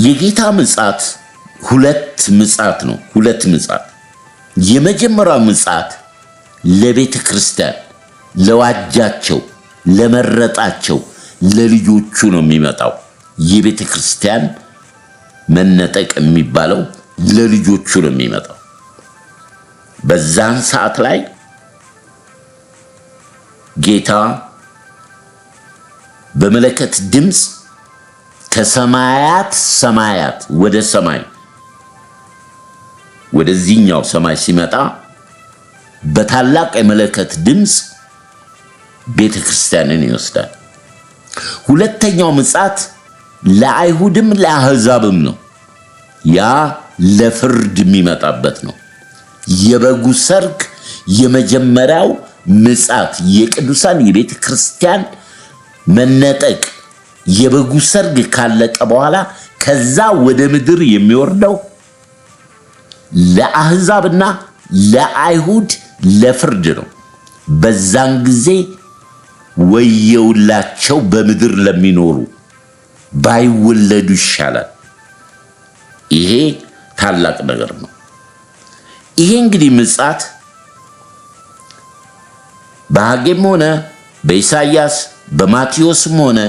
የጌታ ምጽአት ሁለት ምጽአት። የመጀመሪያው ምጽአት ለቤተ ክርስቲያን ለዋጃቸው ለመረጣቸው ለልጆቹ ነው የሚመጣው። የቤተ ክርስቲያን መነጠቅ የሚባለው ለልጆቹ ነው የሚመጣው። በዛን ሰዓት ላይ ጌታ በመለከት ድምፅ ከሰማያት ወደ ሰማይ ወደዚህኛው ሰማይ ሲመጣ በታላቅ የመለከት ድምፅ ቤተ ክርስቲያንን ይወስዳል። ሁለተኛው ምጽአት ለአይሁድም ለአሕዛብም ነው። ያ ለፍርድ የሚመጣበት ነው። የበጉ ሰርግ የመጀመሪያው ምጽአት የቅዱሳን የቤተ ክርስቲያን መነጠቅ የበጉ ሰርግ ካለቀ በኋላ ከዛ ወደ ምድር የሚወርደው ለአሕዛብና ለአይሁድ ለፍርድ ነው። በዛን ጊዜ ወየውላቸው በምድር ለሚኖሩ ባይወለዱ ይሻላል። ይሄ ታላቅ ነገር ነው። ይሄ እንግዲህ ምጽአት በሐጌም ሆነ በኢሳይያስ በማቴዎስም ሆነ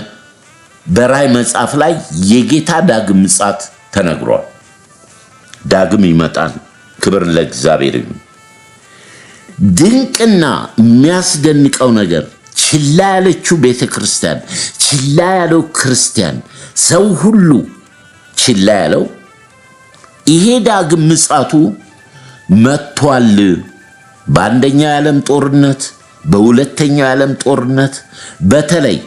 በራእይ መጽሐፍ ላይ የጌታ ዳግም ምጽአት ተነግሯል። ዳግም ይመጣል። ክብር ለእግዚአብሔር ይሁን። ድንቅና የሚያስደንቀው ነገር ችላ ያለችው ቤተክርስቲያን፣ ችላ ያለው ክርስቲያን፣ ሰው ሁሉ ችላ ያለው ይሄ ዳግም ምጽአቱ መጥቷል። በአንደኛው የዓለም ጦርነት፣ በሁለተኛው የዓለም ጦርነት፣ በተለይ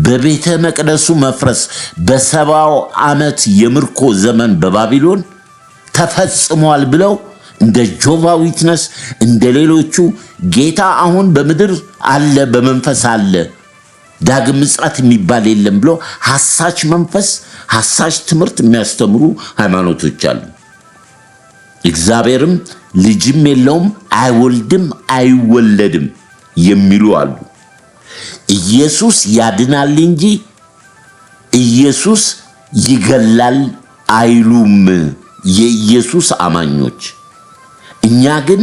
በቤተ መቅደሱ መፍረስ በ70 ዓመት የምርኮ ዘመን በባቢሎን ተፈጽሟል ብለው እንደ ጆቫ ዊትነስ እንደ ሌሎቹ ጌታ አሁን በምድር አለ፣ በመንፈስ አለ፣ ዳግም ምጽአት የሚባል የለም ብሎ ሐሳች መንፈስ፣ ሐሳች ትምህርት የሚያስተምሩ ሃይማኖቶች አሉ። እግዚአብሔርም ልጅም የለውም አይወልድም አይወለድም የሚሉ አሉ። ኢየሱስ ያድናል እንጂ ኢየሱስ ይገላል አይሉም የኢየሱስ አማኞች። እኛ ግን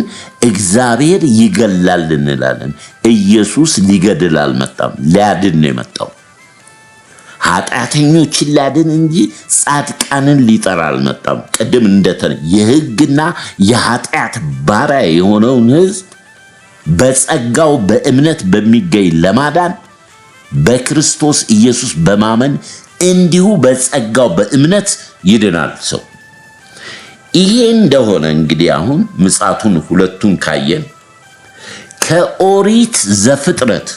እግዚአብሔር ይገላል እንላለን። ኢየሱስ ሊገድል አልመጣም፣ ሊያድን ነው የመጣው። ኃጢአተኞችን ሊያድን እንጂ ጻድቃንን ሊጠራ አልመጣም። ቅድም የሕግና የኃጢአት ባሪያ የሆነውን ሕዝብ በጸጋው በእምነት በሚገኝ ለማዳን በክርስቶስ ኢየሱስ በማመን እንዲሁ በጸጋው በእምነት ይድናል ሰው። ይሄ እንደሆነ እንግዲህ አሁን ምጽአቱን ሁለቱን ካየን ከኦሪት ዘፍጥረት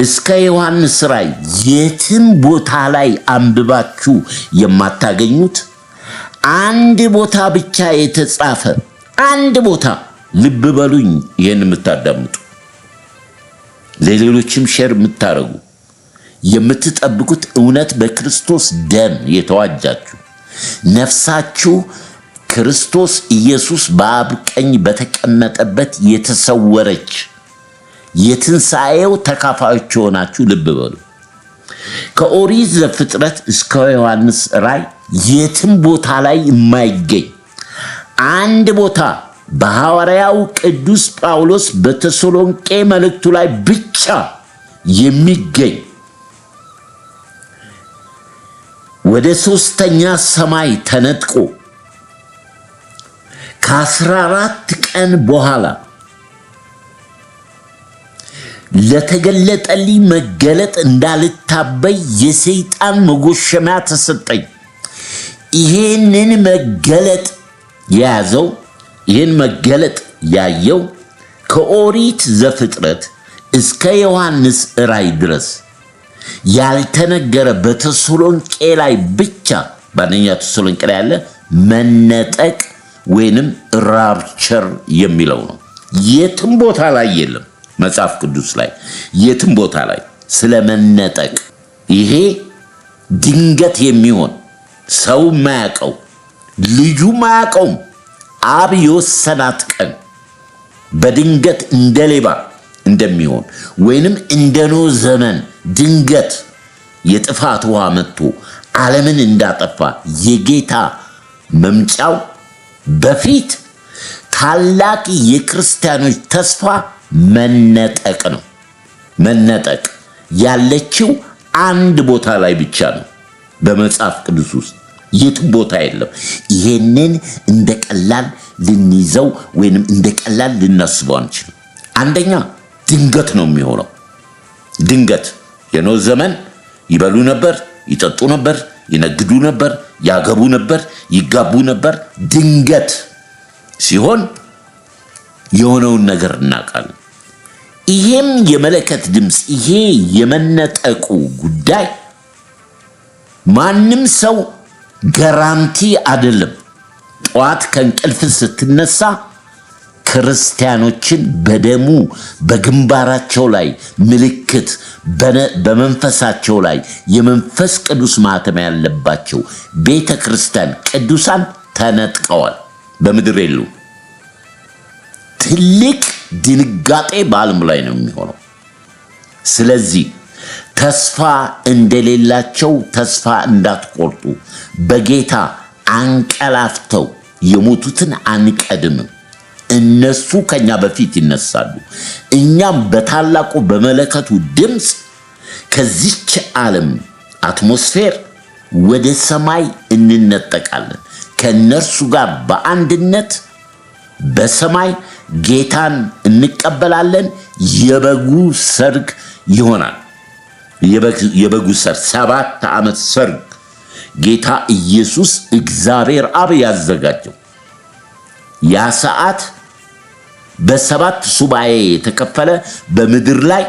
እስከ ዮሐንስ ራእይ የትም ቦታ ላይ አንብባችሁ የማታገኙት አንድ ቦታ ብቻ የተጻፈ አንድ ቦታ፣ ልብ በሉኝ ይሄን የምታዳምጡ ለሌሎችም ሼር የምታረጉ የምትጠብቁት እውነት በክርስቶስ ደም የተዋጃችሁ ነፍሳችሁ ክርስቶስ ኢየሱስ በአብ ቀኝ በተቀመጠበት የተሰወረች የትንሣኤው ተካፋዮች ሆናችሁ ልብ በሉ። ከኦሪት ዘፍጥረት እስከ ዮሐንስ ራእይ የትም ቦታ ላይ የማይገኝ አንድ ቦታ በሐዋርያው ቅዱስ ጳውሎስ በተሰሎንቄ መልእክቱ ላይ ብቻ የሚገኝ ወደ ሦስተኛ ሰማይ ተነጥቆ ከ14 ቀን በኋላ ለተገለጠልኝ መገለጥ እንዳልታበይ የሰይጣን መጎሸሚያ ተሰጠኝ። ይሄንን መገለጥ የያዘው ይህን መገለጥ ያየው ከኦሪት ዘፍጥረት እስከ ዮሐንስ ራእይ ድረስ ያልተነገረ በተሰሎንቄ ላይ ብቻ በአንደኛ ተሰሎንቄ ላይ ያለ መነጠቅ ወይንም ራፕቸር የሚለው ነው። የትም ቦታ ላይ የለም መጽሐፍ ቅዱስ ላይ የትም ቦታ ላይ ስለ መነጠቅ። ይሄ ድንገት የሚሆን ሰው ማያውቀው ልጁ ማያውቀውም አብ የወሰናት ቀን በድንገት እንደ ሌባ እንደሚሆን ወይንም እንደ ኖህ ዘመን ድንገት የጥፋት ውሃ መጥቶ ዓለምን እንዳጠፋ የጌታ መምጫው በፊት ታላቅ የክርስቲያኖች ተስፋ መነጠቅ ነው። መነጠቅ ያለችው አንድ ቦታ ላይ ብቻ ነው በመጽሐፍ ቅዱስ ውስጥ፣ የትም ቦታ የለም። ይሄንን እንደ ቀላል ልንይዘው ወይንም እንደ ቀላል ልናስበው አንችልም። አንደኛ ድንገት ነው የሚሆነው። ድንገት የኖህ ዘመን ይበሉ ነበር፣ ይጠጡ ነበር፣ ይነግዱ ነበር፣ ያገቡ ነበር፣ ይጋቡ ነበር። ድንገት ሲሆን የሆነውን ነገር እናውቃለን። ይሄም የመለከት ድምፅ፣ ይሄ የመነጠቁ ጉዳይ ማንም ሰው ጋራንቲ አይደለም። ጠዋት ከእንቅልፍ ስትነሳ ክርስቲያኖችን በደሙ በግንባራቸው ላይ ምልክት በመንፈሳቸው ላይ የመንፈስ ቅዱስ ማህተም ያለባቸው ቤተ ክርስቲያን ቅዱሳን ተነጥቀዋል፣ በምድር የሉ። ትልቅ ድንጋጤ በዓለም ላይ ነው የሚሆነው። ስለዚህ ተስፋ እንደሌላቸው ተስፋ እንዳትቆርጡ፣ በጌታ አንቀላፍተው የሞቱትን አንቀድምም። እነሱ ከኛ በፊት ይነሳሉ፣ እኛም በታላቁ በመለከቱ ድምፅ ከዚች ዓለም አትሞስፌር ወደ ሰማይ እንነጠቃለን። ከነርሱ ጋር በአንድነት በሰማይ ጌታን እንቀበላለን። የበጉ ሰርግ ይሆናል። የበጉ ሰርግ 7 ዓመት ሰርግ ጌታ ኢየሱስ እግዚአብሔር አብ ያዘጋጀው ያ ሰዓት በ7 ሱባኤ የተከፈለ በምድር ላይ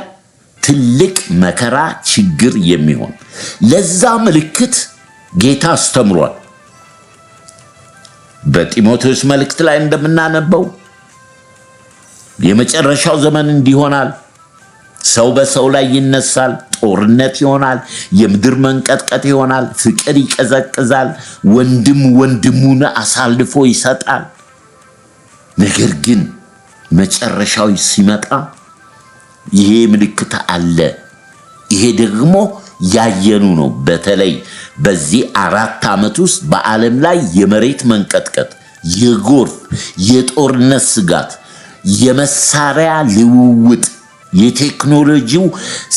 ትልቅ መከራ ችግር የሚሆን ለዛ ምልክት ጌታ አስተምሯል። በጢሞቴዎስ መልእክት ላይ እንደምናነበው የመጨረሻው ዘመን እንዲሆናል። ሰው በሰው ላይ ይነሳል፣ ጦርነት ይሆናል፣ የምድር መንቀጥቀጥ ይሆናል፣ ፍቅር ይቀዘቅዛል፣ ወንድም ወንድሙን አሳልፎ ይሰጣል። ነገር ግን መጨረሻው ሲመጣ ይሄ ምልክት አለ። ይሄ ደግሞ ያየኑ ነው። በተለይ በዚህ 4 ዓመት ውስጥ በዓለም ላይ የመሬት መንቀጥቀጥ፣ የጎርፍ፣ የጦርነት ስጋት፣ የመሳሪያ ልውውጥ፣ የቴክኖሎጂው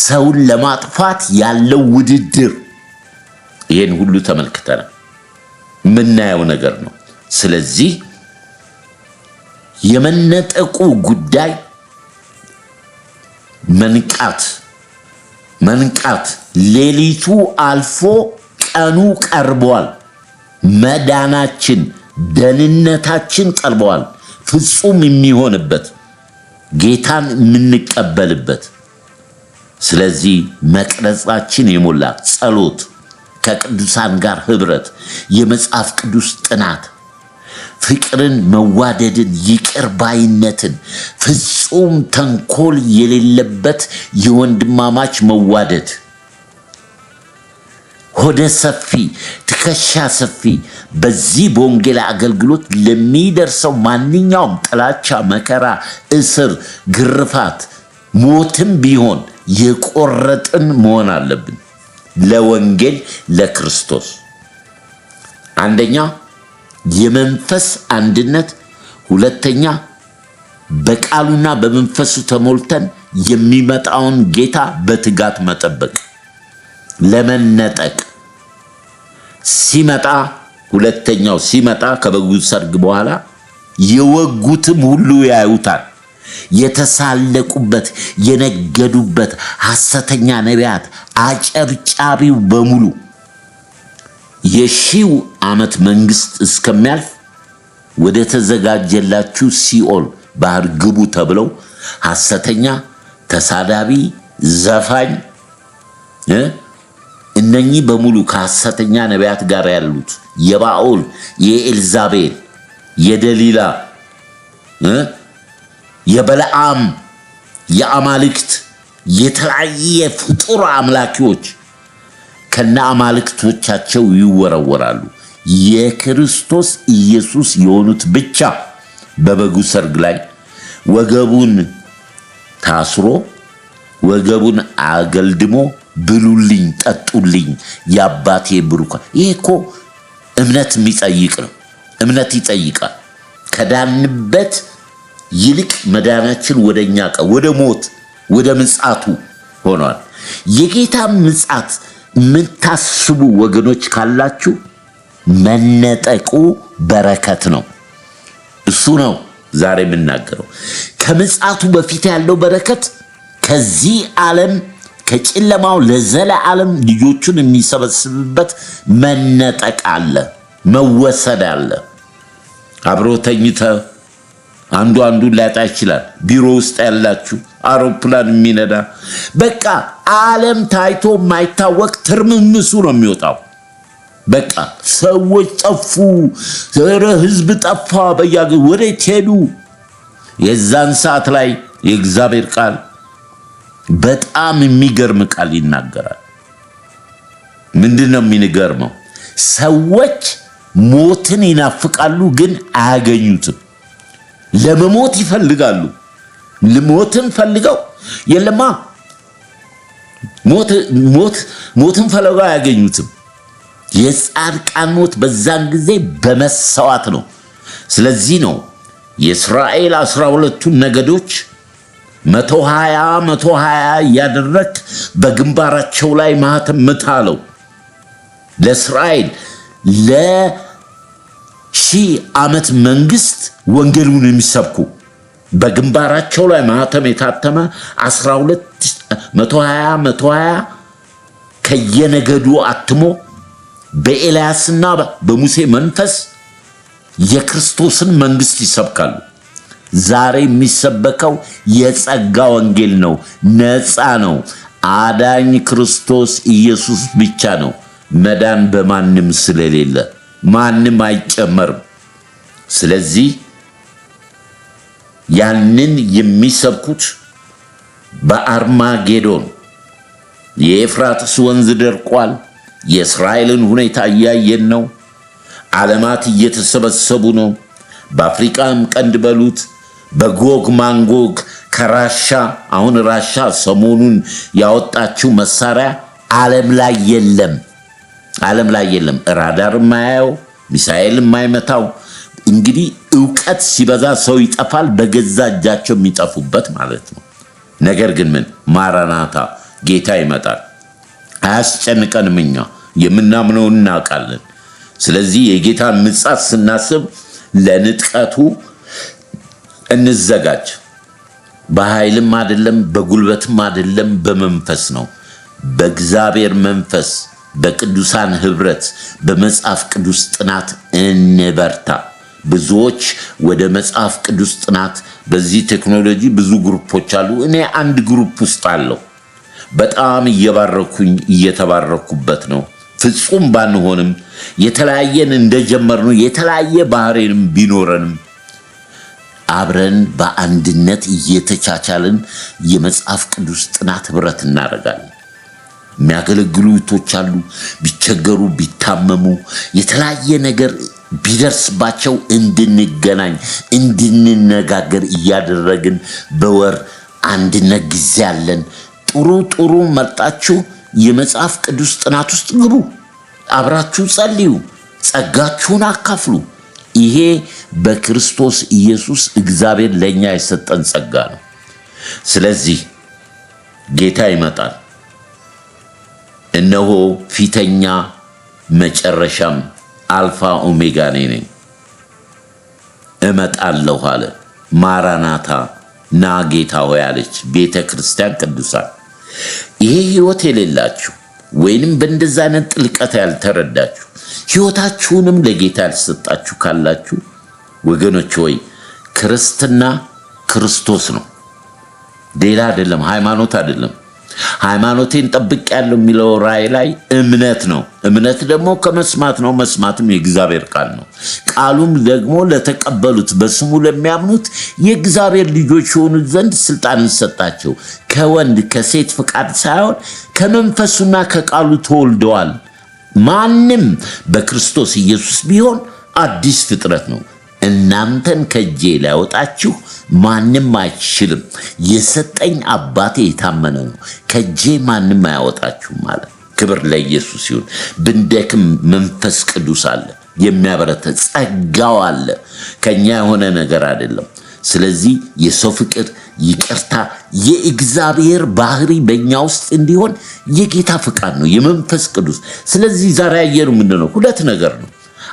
ሰውን ለማጥፋት ያለው ውድድር፣ ይሄን ሁሉ ተመልክተናል። የምናየው ነገር ነው። ስለዚህ የመነጠቁ ጉዳይ መንቃት ሌሊቱ አልፎ ቀኑ ቀርቧል። መዳናችን ደህንነታችን ቀርቧል። ፍጹም የሚሆንበት ጌታን የምንቀበልበት። ስለዚህ መቅረጻችን የሞላ ጸሎት፣ ከቅዱሳን ጋር ህብረት፣ የመጽሐፍ ቅዱስ ጥናት፣ ፍቅርን፣ መዋደድን፣ ይቅር ባይነትን፣ ፍጹም ተንኮል የሌለበት የወንድማማች መዋደድ፣ ሆደ ሰፊ፣ ትከሻ ሰፊ፣ በዚህ በወንጌል አገልግሎት ለሚደርሰው ማንኛውም ጥላቻ፣ መከራ፣ እስር፣ ግርፋት፣ ሞትም ቢሆን የቆረጥን መሆን አለብን ለወንጌል ለክርስቶስ። አንደኛ የመንፈስ አንድነት፣ ሁለተኛ በቃሉና በመንፈሱ ተሞልተን የሚመጣውን ጌታ በትጋት መጠበቅ። ለመነጠቅ ሲመጣ፣ ሁለተኛው ሲመጣ ከበጉ ሰርግ በኋላ የወጉትም ሁሉ ያዩታል። የተሳለቁበት፣ የነገዱበት ሐሰተኛ ነቢያት፣ አጨብጫቢው በሙሉ የ1000 ዓመት መንግስት እስከሚያልፍ ወደ ተዘጋጀላችሁ ሲኦል ባህር ግቡ ተብለው ሐሰተኛ፣ ተሳዳቢ፣ ዘፋኝ እነኚህ በሙሉ ከሐሰተኛ ነቢያት ጋር ያሉት የባኦል፣ የኤልዛቤል፣ የደሊላ፣ የበለዓም፣ የአማልክት የተለያየ ፍጡር አምላኪዎች ከነ አማልክቶቻቸው ይወረወራሉ። የክርስቶስ ኢየሱስ የሆኑት ብቻ በበጉ ሰርግ ላይ ወገቡን ታስሮ ወገቡን አገልድሞ ብሉልኝ፣ ጠጡልኝ የአባቴ ብሩካን። ይሄ እኮ እምነት የሚጠይቅ ነው። እምነት ይጠይቃል። ከዳንበት ይልቅ መዳናችን ወደኛ ወደ ሞት ወደ ምጽአቱ ሆኗል። የጌታ ምጽአት የምታስቡ ወገኖች ካላችሁ መነጠቁ በረከት ነው። እሱ ነው ዛሬ የምናገረው። ከምጽአቱ በፊት ያለው በረከት ከዚህ ዓለም ከጨለማው ለዘላለም ልጆቹን የሚሰበስብበት መነጠቅ አለ፣ መወሰድ አለ። አብሮ ተኝተ አንዱን ሊያጣ ይችላል። ቢሮ ውስጥ ያላችሁ፣ አውሮፕላን የሚነዳ በቃ ዓለም ታይቶ የማይታወቅ ትርምምሱ ነው የሚወጣው። በቃ ሰዎች ጠፉ፣ ህዝብ ጠፋ፣ ወዴት ሄዱ? የዛን ሰዓት ላይ የእግዚአብሔር ቃል በጣም የሚገርም ቃል ይናገራል። ምንድነው የሚገርመው? ሰዎች ሞትን ይናፍቃሉ ግን አያገኙትም። ለመሞት ይፈልጋሉ። ሞትን ፈልገው የለማ ሞትን ፈልገው አያገኙትም። የጻድቃን ሞት በዛን ጊዜ በመሰዋት ነው። ስለዚህ ነው የእስራኤል 12ቱን ነገዶች 120 እያደረግ በግንባራቸው ላይ ማህተም ምታለው። ለእስራኤል ለ1000 ዓመት መንግስት ወንጌሉን የሚሰብኩ በግንባራቸው ላይ ማህተም የታተመ 120 ከየነገዱ አትሞ በኤልያስና በሙሴ መንፈስ የክርስቶስን መንግስት ይሰብካሉ። ዛሬ የሚሰበከው የጸጋ ወንጌል ነው። ነፃ ነው። አዳኝ ክርስቶስ ኢየሱስ ብቻ ነው። መዳን በማንም ስለሌለ ማንም አይጨመርም። ስለዚህ ያንን የሚሰብኩት በአርማጌዶን የኤፍራጥስ ወንዝ ደርቋል። የእስራኤልን ሁኔታ እያየን ነው። ዓለማት እየተሰበሰቡ ነው። በአፍሪካም ቀንድ በሉት በጎግ ማንጎግ ከራሻ አሁን ራሻ ሰሞኑን ያወጣችው መሳሪያ ዓለም ላይ የለም። ራዳር የማያየው ሚሳኤል የማይመታው። እንግዲህ ዕውቀት ሲበዛ ሰው ይጠፋል፣ በገዛ እጃቸው የሚጠፉበት ማለት ነው። ነገር ግን ምን ማራናታ ጌታ ይመጣል። አያስጨንቀንም። እኛ የምናምነው እናውቃለን። ስለዚህ የጌታን ምጽአት ስናስብ ለንጥቀቱ እንዘጋጅ። በኃይልም አይደለም፣ በጉልበትም አይደለም፣ በመንፈስ ነው። በእግዚአብሔር መንፈስ፣ በቅዱሳን ህብረት፣ በመጽሐፍ ቅዱስ ጥናት እንበርታ። ብዙዎች ወደ መጽሐፍ ቅዱስ ጥናት በዚህ ቴክኖሎጂ ብዙ ግሩፖች አሉ። እኔ አንድ ግሩፕ ውስጥ አለው። በጣም እየተባረኩበት ነው። ፍጹም ባንሆንም የተለያየን እንደጀመርነው የተለያየ ባህሪንም ቢኖረንም አብረን በአንድነት እየተቻቻልን የመጽሐፍ ቅዱስ ጥናት ህብረት እናደርጋለን። የሚያገለግሉ እህቶች አሉ። ቢቸገሩ ቢታመሙ የተለያየ ነገር ቢደርስባቸው እንድንገናኝ እንድንነጋገር እያደረግን በወር አንድነት ጊዜ አለን። ጥሩ መርጣችሁ የመጽሐፍ ቅዱስ ጥናት ውስጥ ግቡ። አብራችሁ ጸልዩ። ጸጋችሁን አካፍሉ። ይሄ በክርስቶስ ኢየሱስ እግዚአብሔር ለኛ የሰጠን ጸጋ ነው። ስለዚህ ጌታ ይመጣል። እነሆ ፊተኛ መጨረሻም አልፋ ኦሜጋ ነኝ፣ እመጣለሁ አለ። ማራናታ ና ጌታ ሆይ አለች ቤተ ክርስቲያን ቅዱሳን። ይሄ ህይወት የሌላችሁ ወይንም በእንደዛ አይነት ጥልቀት ያልተረዳችሁ ህይወታችሁንም ለጌታ ያልሰጣችሁ ካላችሁ ወገኖች ሆይ ክርስትና ክርስቶስ ነው፣ ሌላ አይደለም፣ ሃይማኖት አይደለም። ሃይማኖቴን ጠብቄያለሁ የሚለው ራእይ ላይ እምነት ነው። እምነት ደግሞ ከመስማት ነው፣ መስማትም የእግዚአብሔር ቃል ነው። ቃሉም ደግሞ ለተቀበሉት በስሙ ለሚያምኑት የእግዚአብሔር ልጆች የሆኑት ዘንድ ስልጣንን ሰጣቸው። ከወንድ ከሴት ፍቃድ ሳይሆን ከመንፈሱና ከቃሉ ተወልደዋል። ማንም በክርስቶስ ኢየሱስ ቢሆን አዲስ ፍጥረት ነው። እናንተን ከእጄ ሊያወጣችሁ ማንም አይችልም። የሰጠኝ አባቴ የታመነ ነው፣ ከእጄ ማንም አያወጣችሁም ማለት። ክብር ለኢየሱስ ይሁን። ብንደክም መንፈስ ቅዱስ አለ፣ የሚያበረታ ጸጋው አለ። ከኛ የሆነ ነገር አይደለም። ስለዚህ የሰው ፍቅር፣ ይቅርታ፣ የእግዚአብሔር ባህሪ በእኛ ውስጥ እንዲሆን የጌታ ፍቃድ ነው፣ የመንፈስ ቅዱስ። ስለዚህ ዛሬ ያየነው ምንድነው? ሁለት ነገር ነው።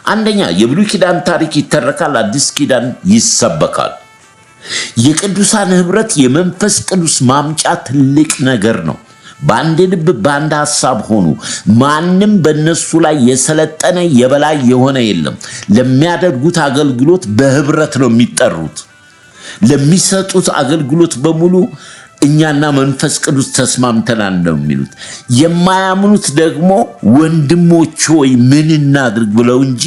አንደኛ የብሉይ ኪዳን ታሪክ ይተረካል፣ አዲስ ኪዳን ይሰበካል። የቅዱሳን ህብረት የመንፈስ ቅዱስ ማምጫ ትልቅ ነገር ነው። በአንድ ልብ በአንድ ሐሳብ ሆኑ። ማንም በእነሱ ላይ የሰለጠነ የበላይ የሆነ የለም። ለሚያደርጉት አገልግሎት በህብረት ነው የሚጠሩት። ለሚሰጡት አገልግሎት በሙሉ እኛና መንፈስ ቅዱስ ተስማምተናል ነው የሚሉት። የማያምኑት ደግሞ ወንድሞች ሆይ ምን እናድርግ ብለው እንጂ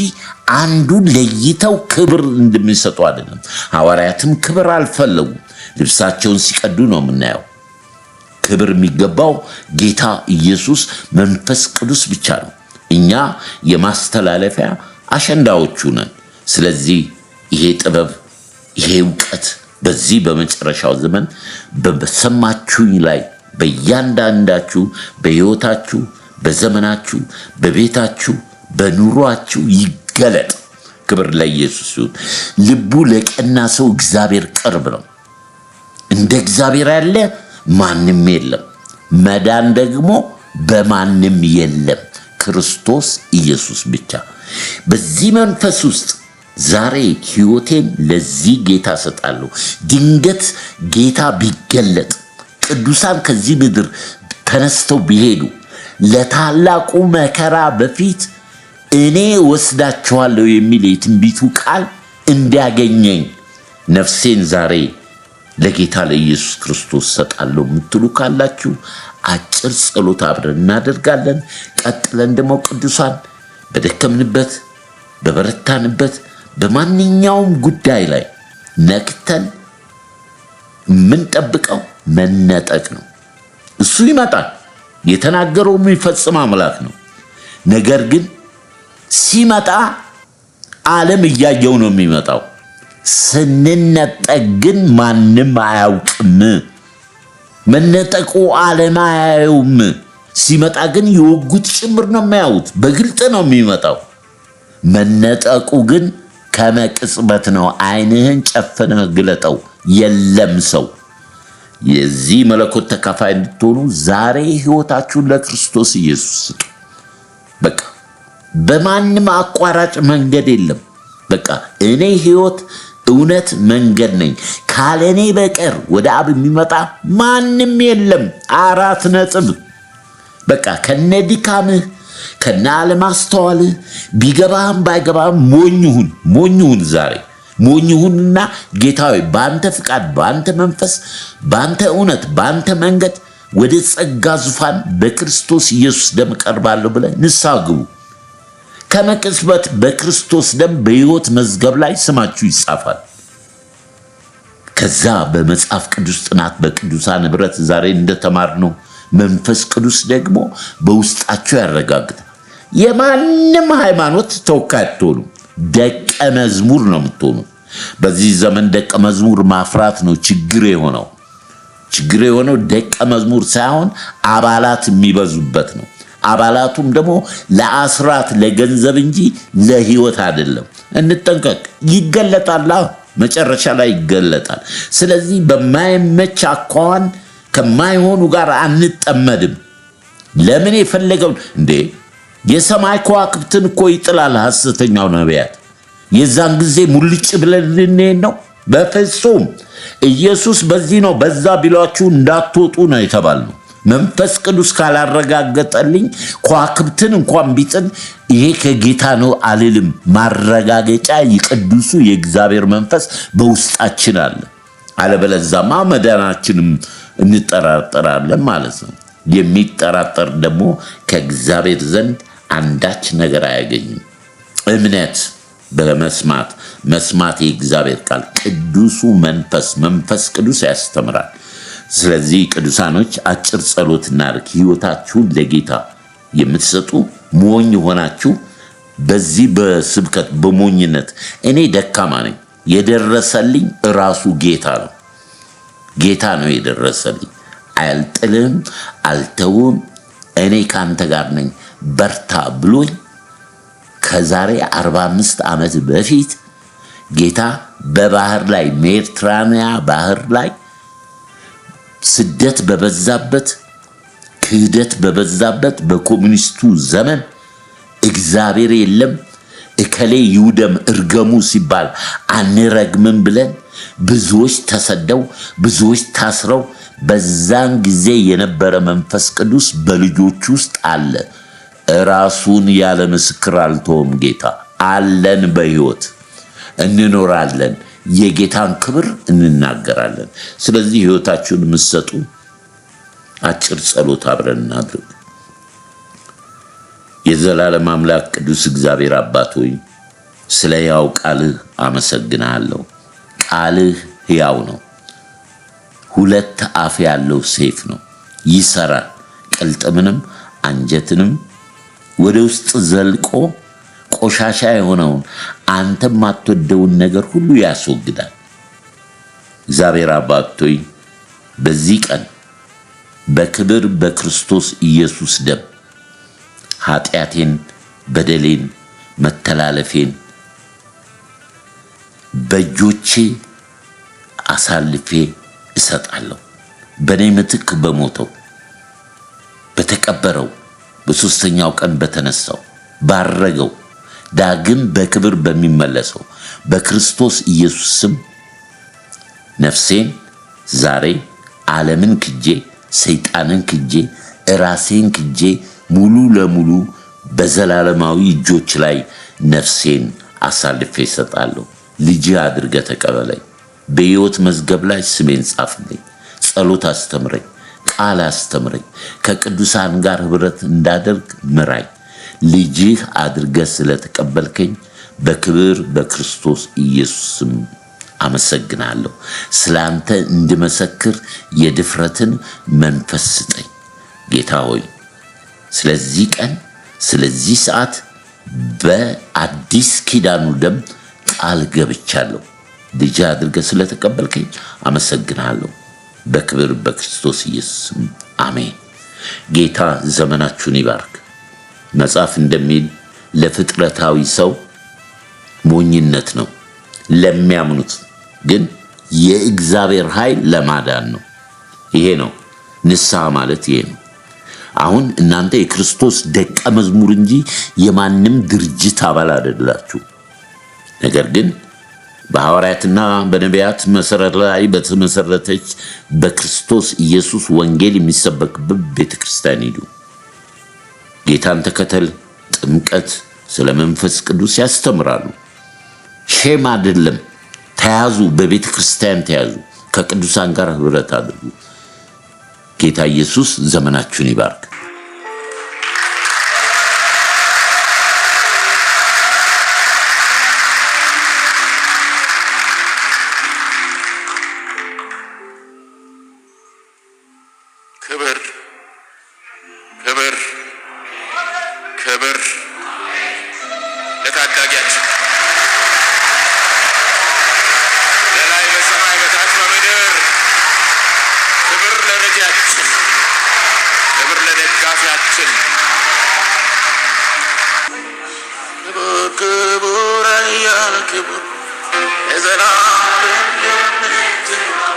አንዱን ለይተው ክብር እንደሚሰጡ አይደለም። ሐዋርያትም ክብር አልፈለጉም፣ ልብሳቸውን ሲቀዱ ነው የምናየው። ክብር የሚገባው ጌታ ኢየሱስ መንፈስ ቅዱስ ብቻ ነው። እኛ የማስተላለፊያ አሸንዳዎቹ ነን። ስለዚህ ይሄ ጥበብ፣ ይሄ እውቀት በዚህ በመጨረሻው ዘመን በሰማችሁኝ ላይ በእያንዳንዳችሁ በሕይወታችሁ፣ በዘመናችሁ፣ በቤታችሁ፣ በኑሯችሁ ይገለጥ። ክብር ለኢየሱስ ይሁን። ልቡ ለቀና ሰው እግዚአብሔር ቅርብ ነው። እንደ እግዚአብሔር ያለ ማንም የለም። መዳን ደግሞ በማንም የለም፣ ክርስቶስ ኢየሱስ ብቻ። በዚህ መንፈስ ውስጥ ዛሬ ሕይወቴን ለዚህ ጌታ ሰጣለሁ። ድንገት ጌታ ቢገለጥ፣ ቅዱሳን ከዚህ ምድር ተነስተው ቢሄዱ፣ ለታላቁ መከራ በፊት እኔ ወስዳቸዋለሁ የሚል የትንቢቱ ቃል እንዲያገኘኝ ነፍሴን ዛሬ ለጌታ ለኢየሱስ ክርስቶስ ሰጣለሁ የምትሉ ካላችሁ አጭር ጸሎት አብረን እናደርጋለን። ቀጥለን ደግሞ ቅዱሳን በደከምንበት በበረታንበት በማንኛውም ጉዳይ ላይ ነክተን የምንጠብቀው መነጠቅ ነው። እሱ ይመጣል፣ የተናገረው የሚፈጽም አምላክ ነው። ነገር ግን ሲመጣ ዓለም እያየው ነው የሚመጣው። ስንነጠቅ ግን ማንም አያውቅም። መነጠቁ ዓለም አያየውም። ሲመጣ ግን የወጉት ጭምር ነው የሚያዩት። በግልጥ ነው የሚመጣው። መነጠቁ ግን ከመቅጽበት ነው። ዓይንህን ጨፍነህ ግለጠው። የለም ሰው የዚህ መለኮት ተካፋይ እንድትሆኑ ዛሬ ሕይወታችሁን ለክርስቶስ ኢየሱስ ስጡ። በቃ በማንም አቋራጭ መንገድ የለም። በቃ እኔ ሕይወት እውነት መንገድ ነኝ፣ ካለ እኔ በቀር ወደ አብ የሚመጣ ማንም የለም። 4 ነጥብ። በቃ ከነ ድካምህ ከነ አለማስተዋልህ ቢገባህም ባይገባህም ሞኝሁን ዛሬ ሞኝሁንና ጌታዊ በአንተ ፍቃድ፣ በአንተ መንፈስ፣ በአንተ እውነት፣ በአንተ መንገድ ወደ ጸጋ ዙፋን በክርስቶስ ኢየሱስ ደም ቀርባለሁ ብለህ ንስሐ ግቡ። ከመቅጽበት በክርስቶስ ደም በሕይወት መዝገብ ላይ ስማችሁ ይጻፋል። ከዛ በመጽሐፍ ቅዱስ ጥናት በቅዱሳን ኅብረት ዛሬ እንደተማርነው መንፈስ ቅዱስ ደግሞ በውስጣችሁ ያረጋግጣል። የማንም ሃይማኖት ተወካይ አትሆኑ፣ ደቀ መዝሙር ነው የምትሆኑ። በዚህ ዘመን ደቀ መዝሙር ማፍራት ነው ችግር የሆነው። ደቀ መዝሙር ሳይሆን አባላት የሚበዙበት ነው። አባላቱም ደግሞ ለአስራት ለገንዘብ እንጂ ለሕይወት አይደለም። እንጠንቀቅ። ይገለጣል፣ መጨረሻ ላይ ይገለጣል። ስለዚህ በማይመች አኳኋን ከማይሆኑ ጋር አንጠመድም። ለምን የፈለገውን እንዴ የሰማይ ከዋክብትን እኮ ይጥላል ሐሰተኛው ነቢያት። የዛን ጊዜ ሙልጭ ብለን ልንሄድ ነው? በፍጹም። ኢየሱስ በዚህ ነው በዛ ቢሏችሁ እንዳትወጡ ነው የተባልነው። መንፈስ ቅዱስ ካላረጋገጠልኝ ከዋክብትን እንኳን ቢጥል ይሄ ከጌታ ነው አልልም። ማረጋገጫ የቅዱሱ የእግዚአብሔር መንፈስ በውስጣችን አለ። አለበለዛማ መዳናችንም እንጠራጠራለን ማለት ነው። የሚጠራጠር ደግሞ ከእግዚአብሔር ዘንድ አንዳች ነገር አያገኝም። እምነት በመስማት መስማት የእግዚአብሔር ቃል ቅዱሱ መንፈስ ቅዱስ ያስተምራል። ስለዚህ ቅዱሳኖች አጭር ጸሎት እናድርግ። ሕይወታችሁን ለጌታ የምትሰጡ ሞኝ ሆናችሁ በዚህ በስብከት በሞኝነት እኔ ደካማ ነኝ፣ የደረሰልኝ ራሱ ጌታ ነው የደረሰልኝ። አልጥልም፣ አልተውም፣ እኔ ካንተ ጋር ነኝ በርታ ብሎኝ ከዛሬ 45 ዓመት በፊት ጌታ በባህር ላይ ሜዲትራንያ ባህር ላይ ስደት በበዛበት ክህደት በበዛበት በኮሙኒስቱ ዘመን እግዚአብሔር የለም እከሌ ይውደም እርገሙ ሲባል አንረግምም ብለን ብዙዎች ተሰደው ብዙዎች ታስረው በዛን ጊዜ የነበረ መንፈስ ቅዱስ በልጆች ውስጥ አለ። ራሱን ያለ ምስክር አልተውም። ጌታ አለን፣ በሕይወት እንኖራለን፣ የጌታን ክብር እንናገራለን። ስለዚህ ሕይወታችሁን የምትሰጡ አጭር ጸሎት አብረን እናድርግ። የዘላለም አምላክ ቅዱስ እግዚአብሔር አባት ሆይ ስለ ሕያው ቃልህ አመሰግናለሁ። ቃልህ ሕያው ነው፣ 2 አፍ ያለው ሰይፍ ነው፣ ይሰራል፣ ቅልጥምንም አንጀትንም ወደ ውስጥ ዘልቆ ቆሻሻ የሆነውን አንተም ማትወደውን ነገር ሁሉ ያስወግዳል። እግዚአብሔር አባት ሆይ በዚህ ቀን በክብር በክርስቶስ ኢየሱስ ደም ኃጢአቴን፣ በደሌን፣ መተላለፌን በእጆቼ አሳልፌ እሰጣለሁ። በእኔ ምትክ በሞተው በተቀበረው በሦስተኛው ቀን በተነሳው ባረገው ዳግም በክብር በሚመለሰው በክርስቶስ ኢየሱስ ስም ነፍሴን ዛሬ ዓለምን ክጄ ሰይጣንን ክጄ ራሴን ክጄ ሙሉ ለሙሉ በዘላለማዊ እጆች ላይ ነፍሴን አሳልፌ እሰጣለሁ። ልጅ አድርገህ ተቀበለኝ። በሕይወት መዝገብ ላይ ስሜን ጻፍልኝ። ጸሎት አስተምረኝ፣ ቃል አስተምረኝ። ከቅዱሳን ጋር ኅብረት እንዳደርግ ምራኝ። ልጅህ አድርገህ ስለተቀበልከኝ በክብር በክርስቶስ ኢየሱስ ስም አመሰግናለሁ። ስላንተ እንድመሰክር የድፍረትን መንፈስ ስጠኝ ጌታ ሆይ። ስለዚህ ቀን ስለዚህ ሰዓት በአዲስ ኪዳኑ ደም ቃል ገብቻለሁ። ልጅ አድርገህ ስለተቀበልከኝ አመሰግናለሁ። በክብር በክርስቶስ ኢየሱስ ስም አሜን። ጌታ ዘመናችሁን ይባርክ። መጽሐፍ እንደሚል ለፍጥረታዊ ሰው ሞኝነት ነው፣ ለሚያምኑት ግን የእግዚአብሔር ኃይል ለማዳን ነው። ይሄ ነው ንስሐ ማለት ይሄ ነው። አሁን እናንተ የክርስቶስ ደቀ መዝሙር እንጂ የማንም ድርጅት አባል አይደላችሁ። ነገር ግን በሐዋርያትና በነቢያት መሰረት ላይ በተመሰረተች በክርስቶስ ኢየሱስ ወንጌል የሚሰበክበት ቤተክርስቲያን ሂዱ። ጌታን ተከተል። ጥምቀት፣ ስለ መንፈስ ቅዱስ ያስተምራሉ። ሼም አይደለም። ተያዙ፣ በቤተክርስቲያን ተያዙ። ከቅዱሳን ጋር ኅብረት አድርጉ። ጌታ ኢየሱስ ዘመናችሁን ይባርክ። ክብር ክብር ክብር ለታዳጊያችን በላይ በሰማይ በታች በምድር ክብር ለረጃችን፣ ክብር ለደጋፊያችን። ክብር ክቡር ኃያል ክቡር ለዘላለም የምትኖር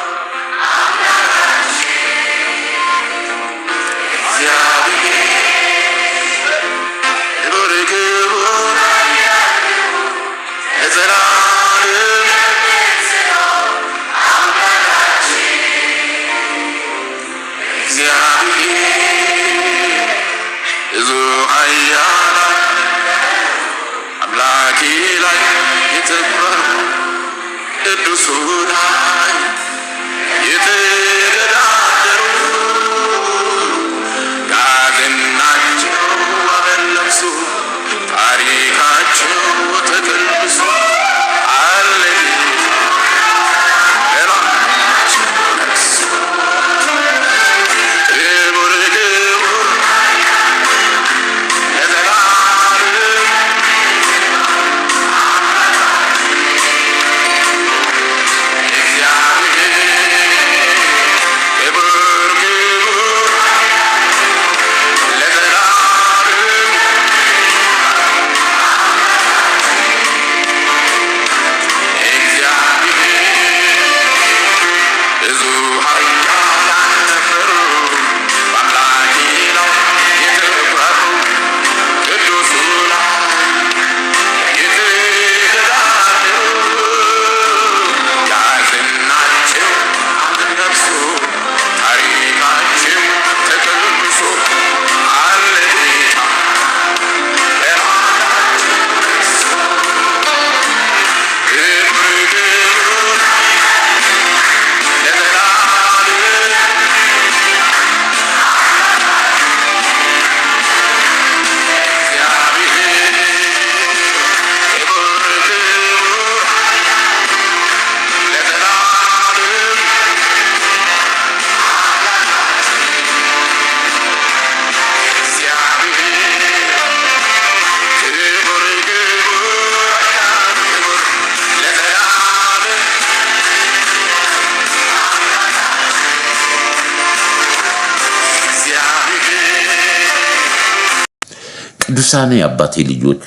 ቅዱሳን የአባቴ ልጆች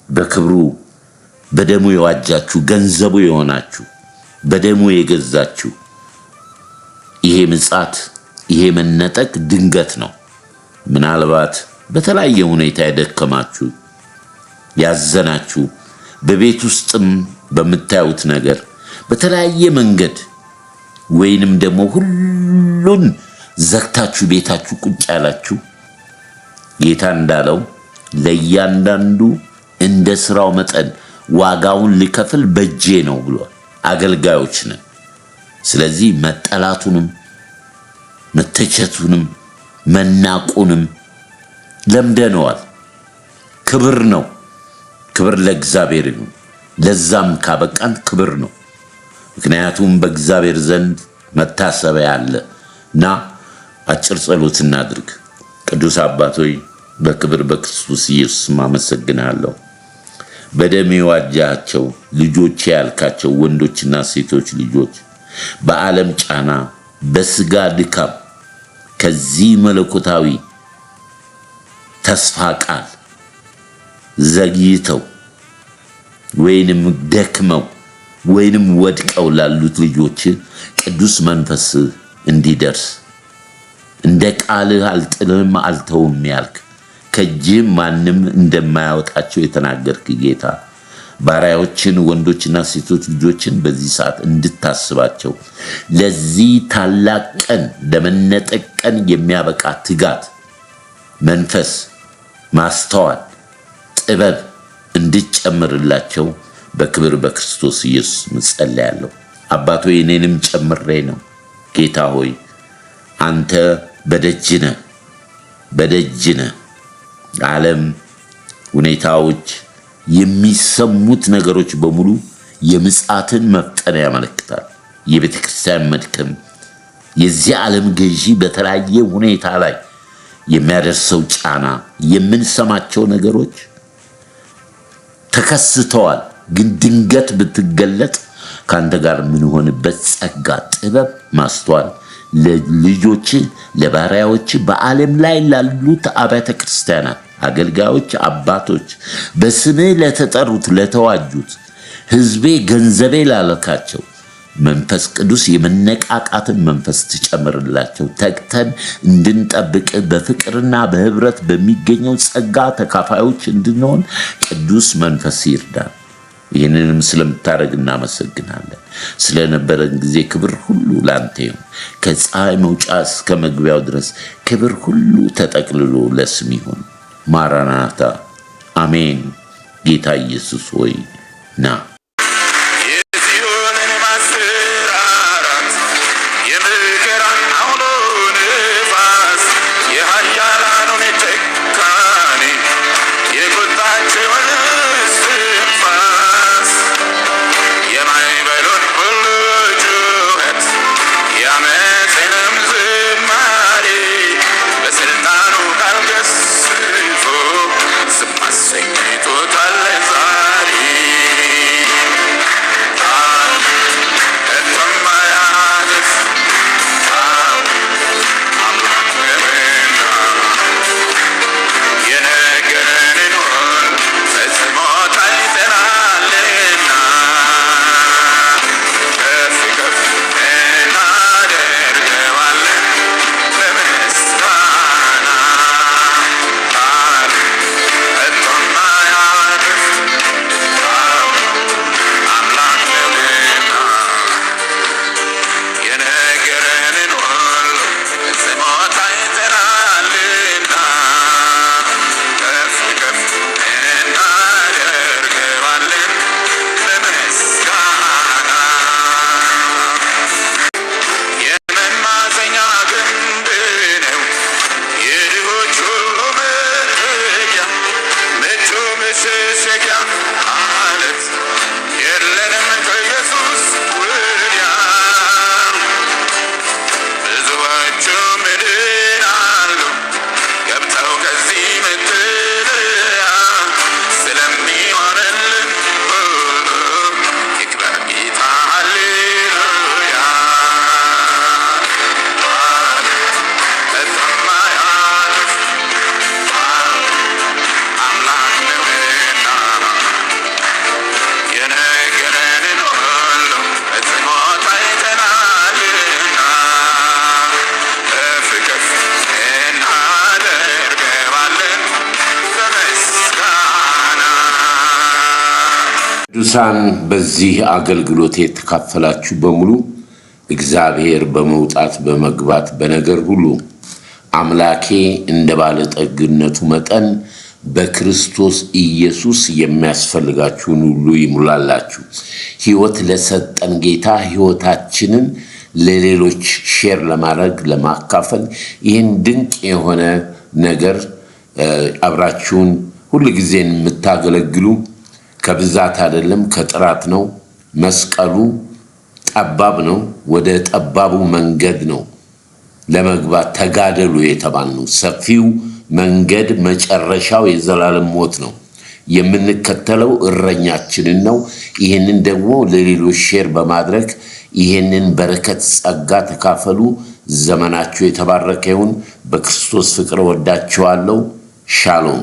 በክብሩ በደሙ የዋጃችሁ ገንዘቡ የሆናችሁ በደሙ የገዛችሁ ይሄ ምጽአት ይሄ መነጠቅ ድንገት ነው። ምናልባት በተለያየ ሁኔታ የደከማችሁ ያዘናችሁ በቤት ውስጥም በምታዩት ነገር በተለያየ መንገድ ወይንም ደግሞ ሁሉን ዘግታችሁ ቤታችሁ ቁጭ ያላችሁ ጌታ እንዳለው ለእያንዳንዱ እንደ ስራው መጠን ዋጋውን ሊከፍል በእጄ ነው ብሏል። አገልጋዮች ነን። ስለዚህ መጠላቱንም መተቸቱንም መናቁንም ለምደነዋል። ክብር ነው። ክብር ለእግዚአብሔር ነው። ለዛም ካበቃን ክብር ነው። ምክንያቱም በእግዚአብሔር ዘንድ መታሰቢያ አለና አጭር ጸሎት እናድርግ። ቅዱስ አባት ሆይ በክብር በክርስቶስ ኢየሱስ አመሰግናለሁ። በደም የዋጃቸው ልጆች ያልካቸው ወንዶችና ሴቶች ልጆች በዓለም ጫና በስጋ ድካም ከዚህ መለኮታዊ ተስፋ ቃል ዘግይተው ወይንም ደክመው ወይንም ወድቀው ላሉት ልጆች ቅዱስ መንፈስ እንዲደርስ እንደ ቃልህ አልጥልም አልተውም ያልክ ከጅም ማንም እንደማያወጣቸው የተናገርክ ጌታ ባሪያዎችን ወንዶችና ሴቶች ልጆችን በዚህ ሰዓት እንድታስባቸው ለዚህ ታላቅ ቀን ለመነጠቅ ቀን የሚያበቃ ትጋት መንፈስ ማስተዋል ጥበብ እንድጨምርላቸው በክብር በክርስቶስ ኢየሱስ መጸለያለሁ። አባቶ እኔንም ጨምሬ ነው። ጌታ ሆይ አንተ በደጅነ ዓለም ሁኔታዎች የሚሰሙት ነገሮች በሙሉ የምጽአትን መፍጠን ያመለክታል። የቤተክርስቲያን መድከም የዚህ ዓለም ገዢ በተለያየ ሁኔታ ላይ የሚያደርሰው ጫና የምንሰማቸው ነገሮች ተከስተዋል። ግን ድንገት ብትገለጥ ካንተ ጋር ምን ሆነበት ጸጋ ጥበብ ማስተዋል ለልጆች ለባሪያዎች በዓለም ላይ ላሉት አብያተ ክርስቲያናት አገልጋዮች አባቶች በስምህ ለተጠሩት ለተዋጁት ሕዝቤ ገንዘቤ ላለካቸው መንፈስ ቅዱስ የመነቃቃትን መንፈስ ትጨምርላቸው። ተግተን እንድንጠብቅ በፍቅርና በህብረት በሚገኘው ጸጋ ተካፋዮች እንድንሆን ቅዱስ መንፈስ ይርዳን። ይህንንም ስለምታደርግ እናመሰግናለን። ስለነበረን ጊዜ ክብር ሁሉ ላንተ ይሁን። ከፀሐይ መውጫ እስከ መግቢያው ድረስ ክብር ሁሉ ተጠቅልሎ ለስም ይሁን። ማራናታ አሜን። ጌታ ኢየሱስ ሆይ ና። ቅዱሳን በዚህ አገልግሎት የተካፈላችሁ በሙሉ እግዚአብሔር በመውጣት በመግባት በነገር ሁሉ አምላኬ እንደ ባለጠግነቱ መጠን በክርስቶስ ኢየሱስ የሚያስፈልጋችሁን ሁሉ ይሙላላችሁ። ሕይወት ለሰጠን ጌታ ሕይወታችንን ለሌሎች ሼር ለማድረግ ለማካፈል ይህን ድንቅ የሆነ ነገር አብራችሁን ሁሉ ጊዜ የምታገለግሉ ከብዛት አይደለም ከጥራት ነው። መስቀሉ ጠባብ ነው። ወደ ጠባቡ መንገድ ነው ለመግባት ተጋደሉ የተባልነው። ሰፊው መንገድ መጨረሻው የዘላለም ሞት ነው። የምንከተለው እረኛችንን ነው። ይህንን ደግሞ ለሌሎች ሼር በማድረግ ይህንን በረከት ጸጋ ተካፈሉ። ዘመናችሁ የተባረከ ይሁን። በክርስቶስ ፍቅር ወዳችኋለሁ። ሻሎም።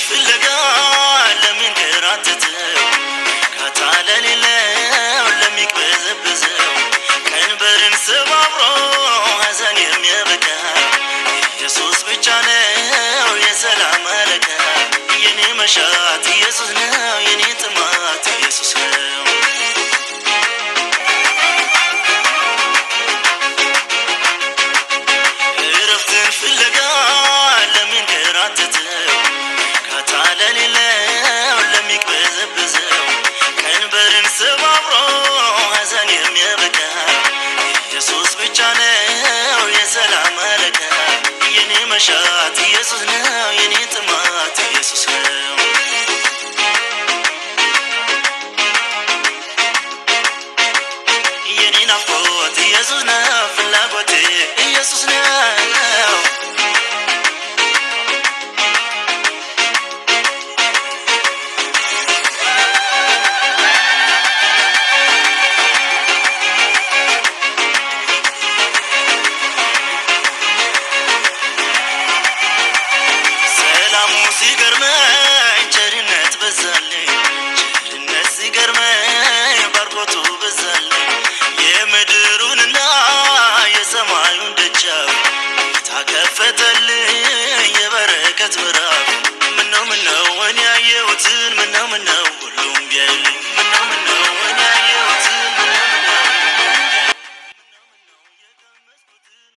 ፍለጋ ለምን ከራተተ ካታለለ መሻት ኢየሱስ ነው የኔ ጥማት ኢየሱስ ነው እረፍትን ፍለጋ ለሚንከራተተው ካታለሌለው ለሚቅበዘበዘው ቀንበርን ሰባብሮ ሐዘን የሚያበቃ ኢየሱስ ብቻ ነው የሰላም አለቃ የኔ መሻት ኢየሱስ ነው የኔ ጥማት ኢየሱስ